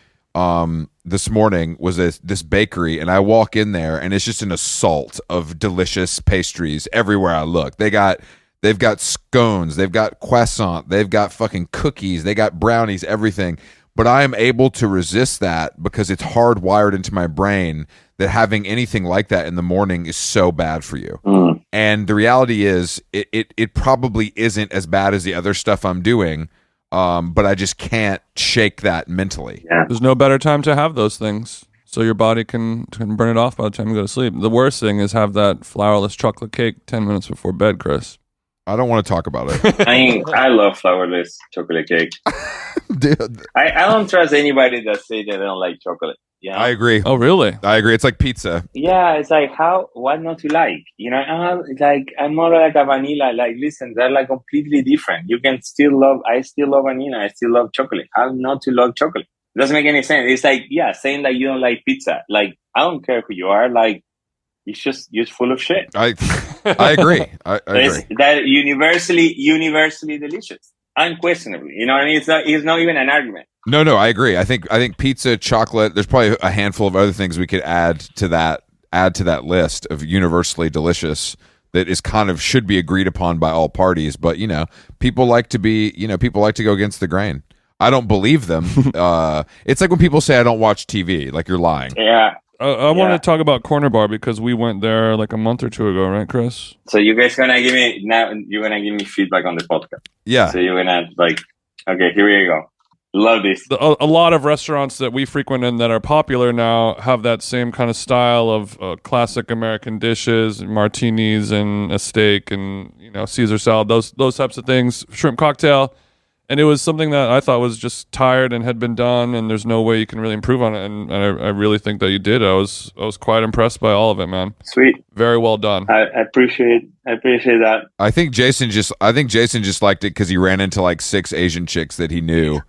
this morning was this bakery, and I walk in there, and it's just an assault of delicious pastries everywhere I look. They've got scones, they've got croissant, they've got fucking cookies, they got brownies, everything. But I am able to resist that because it's hardwired into my brain that having anything like that in the morning is so bad for you. And the reality is it probably isn't as bad as the other stuff I'm doing, but I just can't shake that mentally. Yeah. There's no better time to have those things, so your body can burn it off by the time you go to sleep. The worst thing is have that flourless chocolate cake 10 minutes before bed, Chris. I don't want to talk about it. I love flourless chocolate cake. Dude. I don't trust anybody that say they don't like chocolate. Yeah, I agree. Oh, really? I agree. It's like pizza. Yeah, it's like what not to like? It's like I'm more like a vanilla. Like, listen, they're like completely different. You can still love. I still love vanilla. I still love chocolate. How not to love chocolate? It doesn't make any sense. It's like saying that you don't like pizza. Like, I don't care who you are. Like, it's just you're full of shit. I agree. I agree. That universally delicious, unquestionably. You know what I mean? It's not even an argument. No, I agree. I think pizza, chocolate. There's probably a handful of other things we could add to that list of universally delicious that is kind of should be agreed upon by all parties. But people like to go against the grain. I don't believe them. It's like when people say I don't watch TV. Like, you're lying. Yeah. I want to talk about Corner Bar because we went there like a month or two ago, right, Chris? So you guys gonna give me feedback on the podcast. Yeah. So you're gonna okay, here we go. Love this. A lot of restaurants that we frequent and that are popular now have that same kind of style of classic American dishes, martinis and a steak and Caesar salad, those types of things, shrimp cocktail. And it was something that I thought was just tired and had been done, and there's no way you can really improve on it. And I really think that you did. I was quite impressed by all of it, man. Sweet. Very well done. I appreciate that. I think Jason just liked it because he ran into like 6 Asian chicks that he knew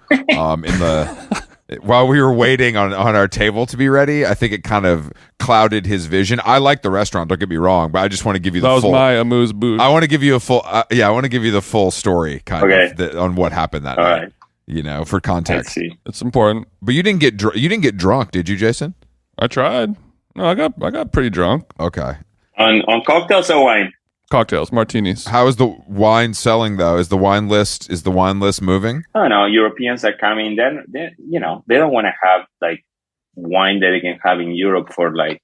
while we were waiting on our table to be ready. I think it kind of clouded his vision. I like the restaurant, don't get me wrong, but I just want to give you that was my amuse bouche. I want to give you a full I want to give you the full story on what happened that night. Right. For context. It's important. But you didn't get drunk, did you, Jason? I tried. No, I got pretty drunk. Okay. On cocktails or wine? Cocktails, martinis. How is the wine selling though? Is the wine list moving? I don't know. Europeans are coming. Then they don't want to have like wine that they can have in Europe for like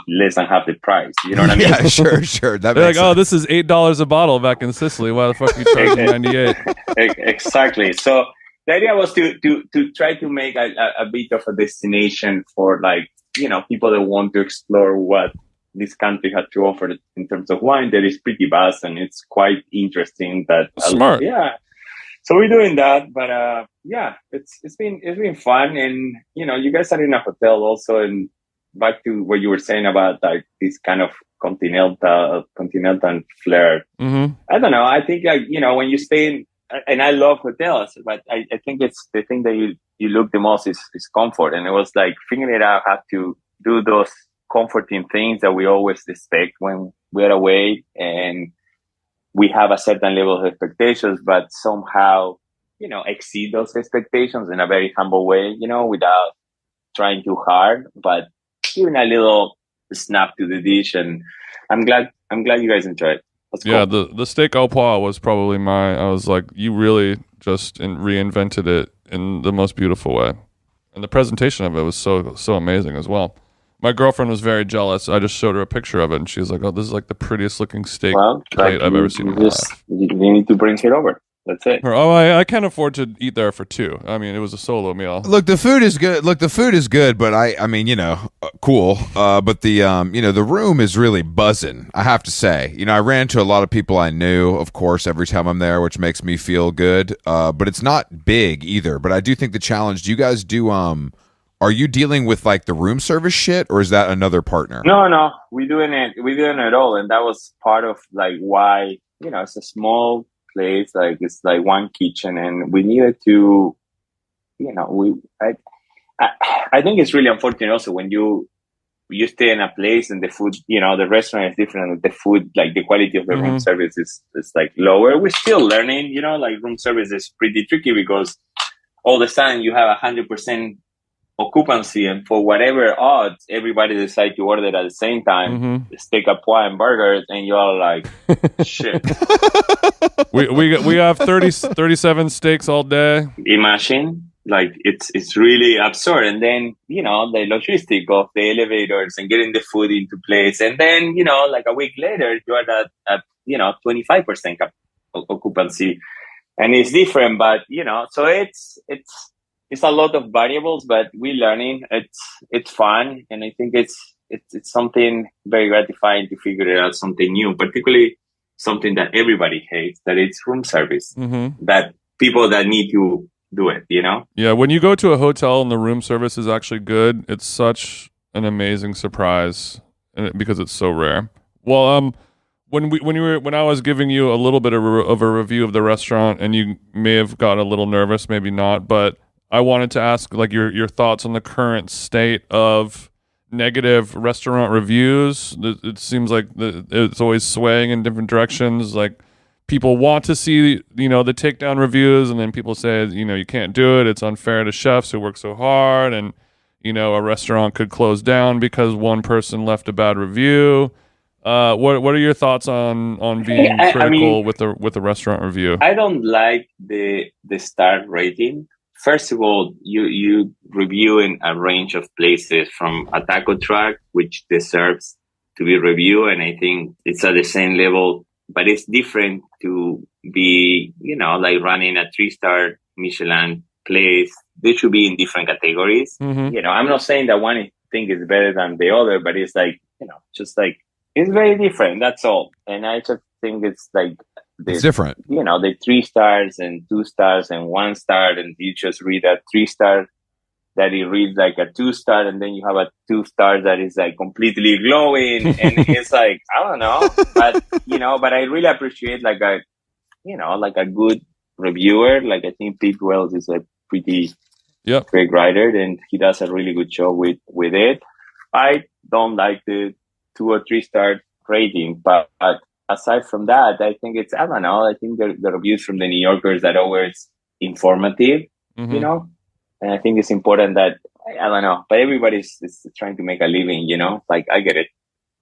less than half the price. You know what I mean? Yeah, sure. They're like, oh, this is $8 a bottle back in Sicily. Why the fuck are you charging 98? Exactly. So the idea was to try to make a bit of a destination for like people that want to explore what this country had to offer in terms of wine. That is pretty vast and it's quite interesting. That smart. Yeah. So we're doing that, but it's been fun, and you guys are in a hotel also, and back to what you were saying about like this kind of continental flair. Mm-hmm. I don't know. I think when you stay in, and I love hotels, but I think it's the thing that you look the most is comfort, and it was like figuring out how to do those comforting things that we always expect when we're away, and we have a certain level of expectations, but somehow, exceed those expectations in a very humble way, without trying too hard, but giving a little snap to the dish. And I'm glad you guys enjoy it. That's cool. Yeah, the steak au pois was probably I was like, you really just reinvented it in the most beautiful way. And the presentation of it was so amazing as well. My girlfriend was very jealous. I just showed her a picture of it, and she was like, "Oh, this is like the prettiest looking steak plate I've ever seen in my life." You need to bring it over. That's it. I can't afford to eat there for two. I mean, it was a solo meal. Look, the food is good. But I mean, cool. But the the room is really buzzing. I have to say, I ran into a lot of people I knew, of course, every time I'm there, which makes me feel good. But it's not big either. But I do think the challenge. Do you guys do? Are you dealing with like the room service shit, or is that another partner? No, we're doing it all, and that was part of like why it's a small place, like it's like one kitchen, and we needed to, I think it's really unfortunate also when you stay in a place and the food, the restaurant is different, the food, like the quality of the room service is like lower. We're still learning, like room service is pretty tricky because all of a sudden you have 100% occupancy, and for whatever odds, everybody decides to order it at the same time, steak au pois and burgers, and you're all like, shit. we have 37 steaks all day. Imagine, like it's really absurd. And then the logistic of the elevators and getting the food into place, and then like a week later you're at 25% occupancy, and it's different. But so it's a lot of variables, but we're learning. It's fun, and I think it's something very gratifying to figure out something new, particularly something that everybody hates, that it's room service, that people that need to do it, Yeah, when you go to a hotel and the room service is actually good, it's such an amazing surprise because it's so rare. Well, when I was giving you a little bit of a review of the restaurant, and you may have got a little nervous, maybe not, but I wanted to ask like your thoughts on the current state of negative restaurant reviews. It seems like it's always swaying in different directions. Like people want to see, the takedown reviews, and then people say, you can't do it. It's unfair to chefs who work so hard, and a restaurant could close down because one person left a bad review. What are your thoughts on being critical with the restaurant review? I don't like the star rating. First of all, you reviewing a range of places from a taco truck, which deserves to be reviewed, and I think it's at the same level, but it's different to be, like running a 3-star Michelin place. They should be in different categories. I'm not saying that one thing is better than the other, but it's like, just like, it's very different. That's all. And I just think it's like, it's different. The 3 stars and 2 stars and 1 star, and you just read a 3-star that it reads like a 2-star, and then you have a 2-star that is like completely glowing, and it's like, I don't know, but but I really appreciate like a good reviewer. Like I think Pete Wells is a pretty great writer, and he does a really good job with it. I don't like the 2 or 3 star rating, but aside from that, I think it's, I don't know, I think the reviews from the New Yorkers that always informative, and I think it's important that, I don't know, but everybody's is trying to make a living, like I get it.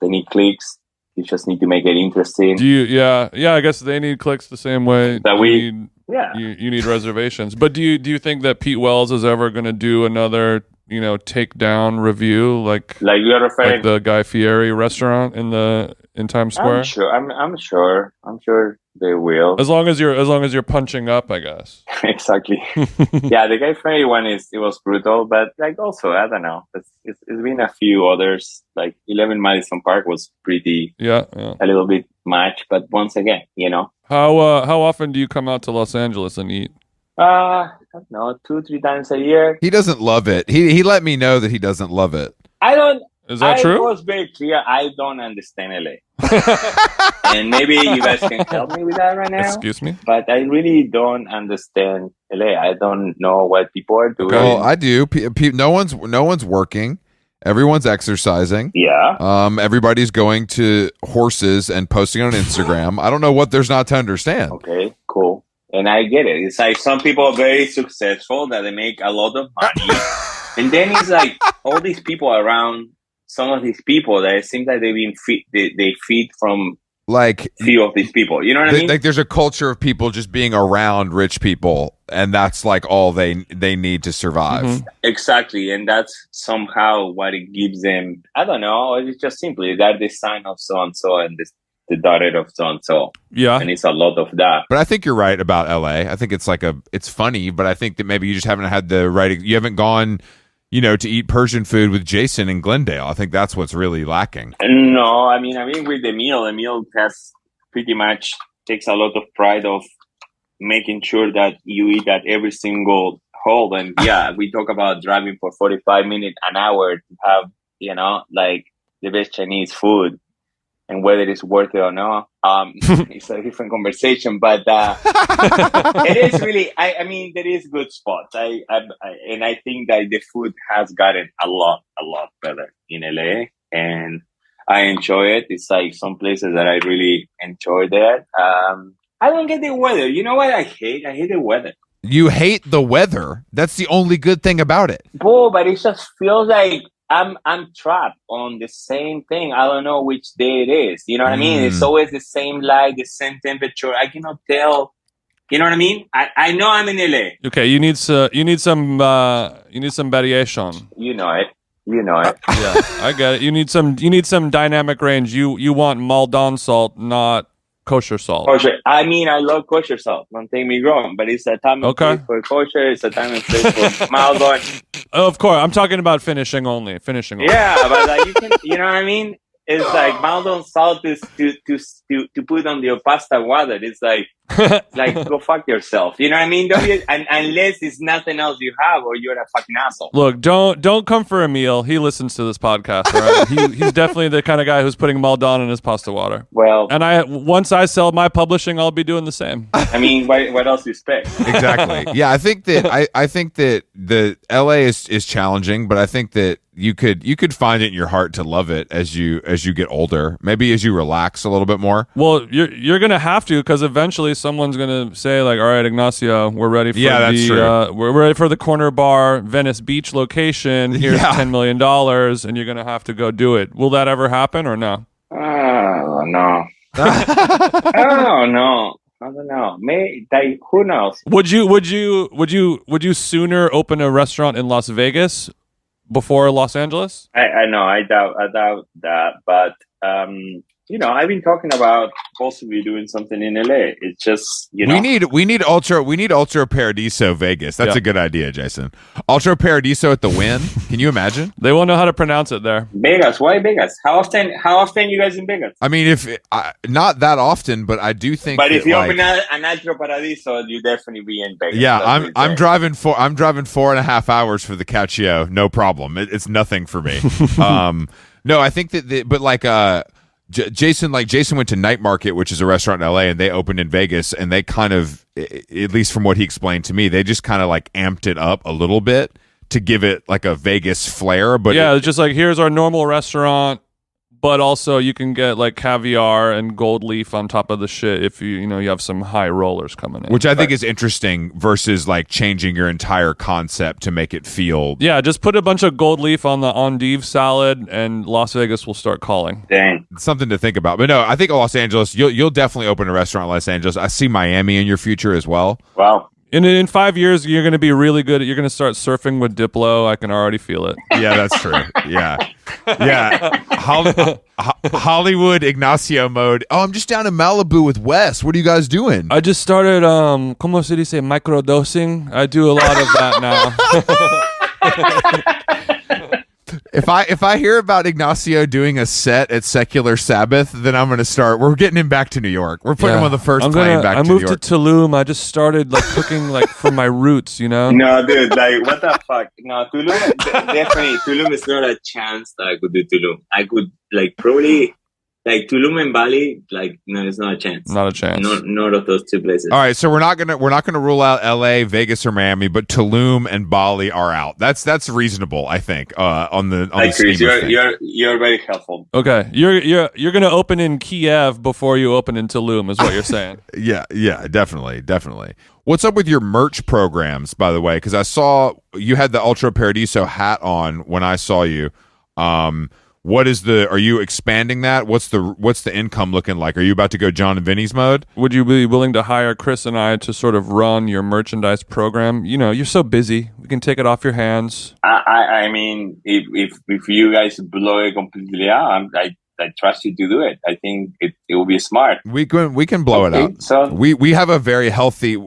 They need clicks. You just need to make it interesting. Yeah, I guess they need clicks the same way that you need reservations. But do you think that Pete Wells is ever going to do another takedown review like you're referring, like the Guy Fieri restaurant in Times Square? I'm sure they will. As long as you're punching up, I guess. Exactly. Yeah, the Guy Fieri one it was brutal, but like also, I don't know. It's been a few others. Like 11 Madison Park was pretty a little bit much, but once again, How often do you come out to Los Angeles and eat? I don't know, 2-3 times a year. He doesn't love it. He let me know that he doesn't love it. I don't. Is that true? I was very clear. I don't understand LA, and maybe you guys can help me with that right now. Excuse me, but I really don't understand LA. I don't know what people are doing. Well, I do. No one's working. Everyone's exercising. Yeah. Everybody's going to horses and posting on Instagram. I don't know what there's not to understand. Okay. Cool. And I get it. It's like some people are very successful that they make a lot of money. And then it's like all these people around, some of these people that it seems like they've been they feed from like few of these people. You know what I mean? Like there's a culture of people just being around rich people, and that's like all they need to survive. Exactly, and that's somehow what it gives them. I don't know. It's just simply that the son of so and so and the daughter of so and so. Yeah, and it's a lot of that. But I think you're right about LA. I think it's like it's funny, but I think that maybe you just haven't had the right. You haven't gone, to eat Persian food with Jason in Glendale. I think that's what's really lacking. No, I mean with the meal has pretty much takes a lot of pride of making sure that you eat at every single hole. And yeah, we talk about driving for 45 minutes, an hour to have, like the best Chinese food, and whether it's worth it or not, it's a different conversation. But it is really, I mean, there is good spots. And I think that the food has gotten a lot better in LA, and I enjoy it. It's like some places that I really enjoy there. I don't get the weather. You know what I hate? I hate the weather. You hate the weather? That's the only good thing about it. But it just feels like I'm trapped on the same thing. I don't know which day it is. You know what I mean? It's always the same light, the same temperature. I cannot tell. You know what I mean? I know I'm in LA. Okay, you need some variation. You know it. Yeah, I get it. You need some dynamic range. You want Maldon salt, not kosher salt. Kosher. I mean, I love kosher salt. Don't take me wrong, but it's a time and place for kosher. It's a time and place for Maldon. Oh, of course, I'm talking about finishing only. Yeah, but like you know what I mean? It's like Maldon salt is to put on your pasta water. It's like go fuck yourself. You know what I mean? Unless it's nothing else you have, or you're a fucking asshole. Look, don't come for Emil. He listens to this podcast. All right? He's definitely the kind of guy who's putting Maldon in his pasta water. Well, and once I sell my publishing, I'll be doing the same. I mean, what else do you expect? Exactly. Yeah, I think that I think that the LA is challenging, but I think that you could find it in your heart to love it as you get older. Maybe as you relax a little bit more. Well, you're gonna have to, because eventually someone's gonna say like, "All right, Ignacio, we're ready for we're ready for the corner bar Venice Beach location. Here's $10 million, and you're gonna have to go do it." Will that ever happen or no? Oh no. I don't know. Maybe, who knows? Would you sooner open a restaurant in Las Vegas before Los Angeles? I know. I doubt that, but I've been talking about possibly doing something in LA. It's just, we need Altro Paradiso Vegas. That's a good idea, Jason. Altro Paradiso at the Wynn. Can you imagine? They won't know how to pronounce it there. Vegas. Why Vegas? How often you guys in Vegas? I mean, not that often, but I do think. But if you open an Altro Paradiso, you definitely be in Vegas. Yeah, I'm driving 4.5 hours for the Caccio. No problem. It's nothing for me. No, I think that Jason went to Night Market, which is a restaurant in LA, and they opened in Vegas, and they kind of, at least from what he explained to me, they just kind of like amped it up a little bit to give it like a Vegas flair. But it's just like, here's our normal restaurant, but also you can get like caviar and gold leaf on top of the shit if you have some high rollers coming in. Which I think is interesting versus like changing your entire concept to make it feel. Yeah, just put a bunch of gold leaf on the endive salad and Las Vegas will start calling. Dang. Something to think about. But no, I think Los Angeles, you'll definitely open a restaurant in Los Angeles. I see Miami in your future as well. Wow. In 5 years, you're going to be really good. You're going to start surfing with Diplo. I can already feel it. Yeah, that's true. Yeah. Hollywood Ignacio mode. Oh, I'm just down in Malibu with Wes. What are you guys doing? I just started, como se dice, microdosing. I do a lot of that now. If I hear about Ignacio doing a set at Secular Sabbath, then I'm going to start. We're getting him back to New York. We're putting him on the first plane back to New York. I moved to Tulum. I just started like cooking like from my roots, No, dude, like what the fuck? No, Tulum, definitely Tulum is not a chance that I could do Tulum. I could like probably like Tulum and Bali, like no, it's not a chance. Not a chance. Not of those two places. All right, so we're not gonna rule out L.A., Vegas, or Miami, but Tulum and Bali are out. That's reasonable, I think. On the Chris, you're very helpful. Okay, you're gonna open in Kiev before you open in Tulum, is what you're saying. Yeah, definitely. What's up with your merch programs, by the way? Because I saw you had the Altro Paradiso hat on when I saw you. Are you expanding that? What's the income looking like? Are you about to go John and Vinny's mode? Would you be willing to hire Chris and I to sort of run your merchandise program? You know, you're so busy. We can take it off your hands. I mean, if you guys blow it completely out, I trust you to do it. I think it will be smart. We can blow it out. So we have a very healthy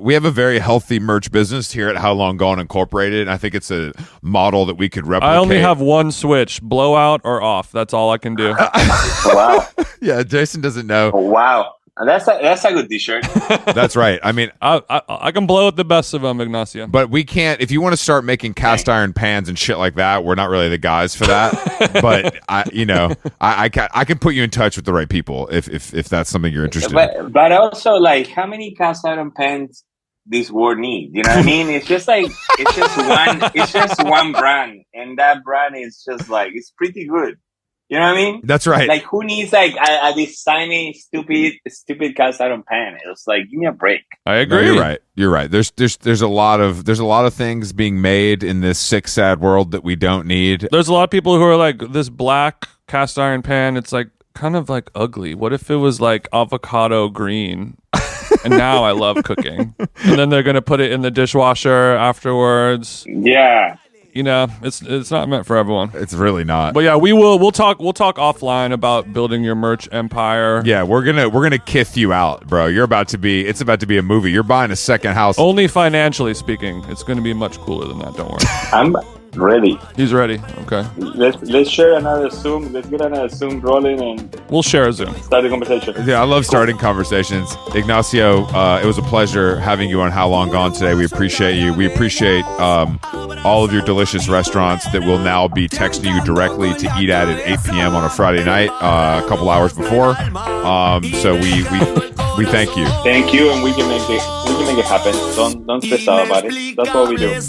merch business here at How Long Gone Incorporated. And I think it's a model that we could replicate. I only have one switch: blow out or off. That's all I can do. wow. Yeah, Jason doesn't know. Wow. That's a good t-shirt. That's right. I mean, I can blow at the best of them, Ignacio. But we can't. If you want to start making cast iron pans and shit like that, we're not really the guys for that. But I can put you in touch with the right people if that's something you're interested in. But also, like, how many cast iron pans this world need? You know what I mean? It's just one brand, and that brand is just like, it's pretty good. You know what I mean? That's right. Like, who needs like this tiny, stupid cast iron pan? It's like, give me a break. I agree. No, you're right. There's a lot of things being made in this sick, sad world that we don't need. There's a lot of people who are like, this black cast iron pan, it's like kind of like ugly. What if it was like avocado green? And now I love cooking. And then they're gonna put it in the dishwasher afterwards. Yeah. You know, it's not meant for everyone. It's really not. But yeah, we'll talk offline about building your merch empire. Yeah, we're gonna kith you out, bro. It's about to be a movie. You're buying a second house. Only financially speaking. It's gonna be much cooler than that, don't worry. I'm ready. He's ready. Okay. Let's share another Zoom. Let's get another Zoom rolling and we'll share a Zoom. Start the conversation. Yeah, I love starting conversations. Ignacio, it was a pleasure having you on How Long Gone today. We appreciate you. We appreciate all of your delicious restaurants that will now be texting you directly to eat at 8 p.m. on a Friday night, a couple hours before. So we thank you. Thank you, and we can make it happen. Don't stress out about it. That's what we do.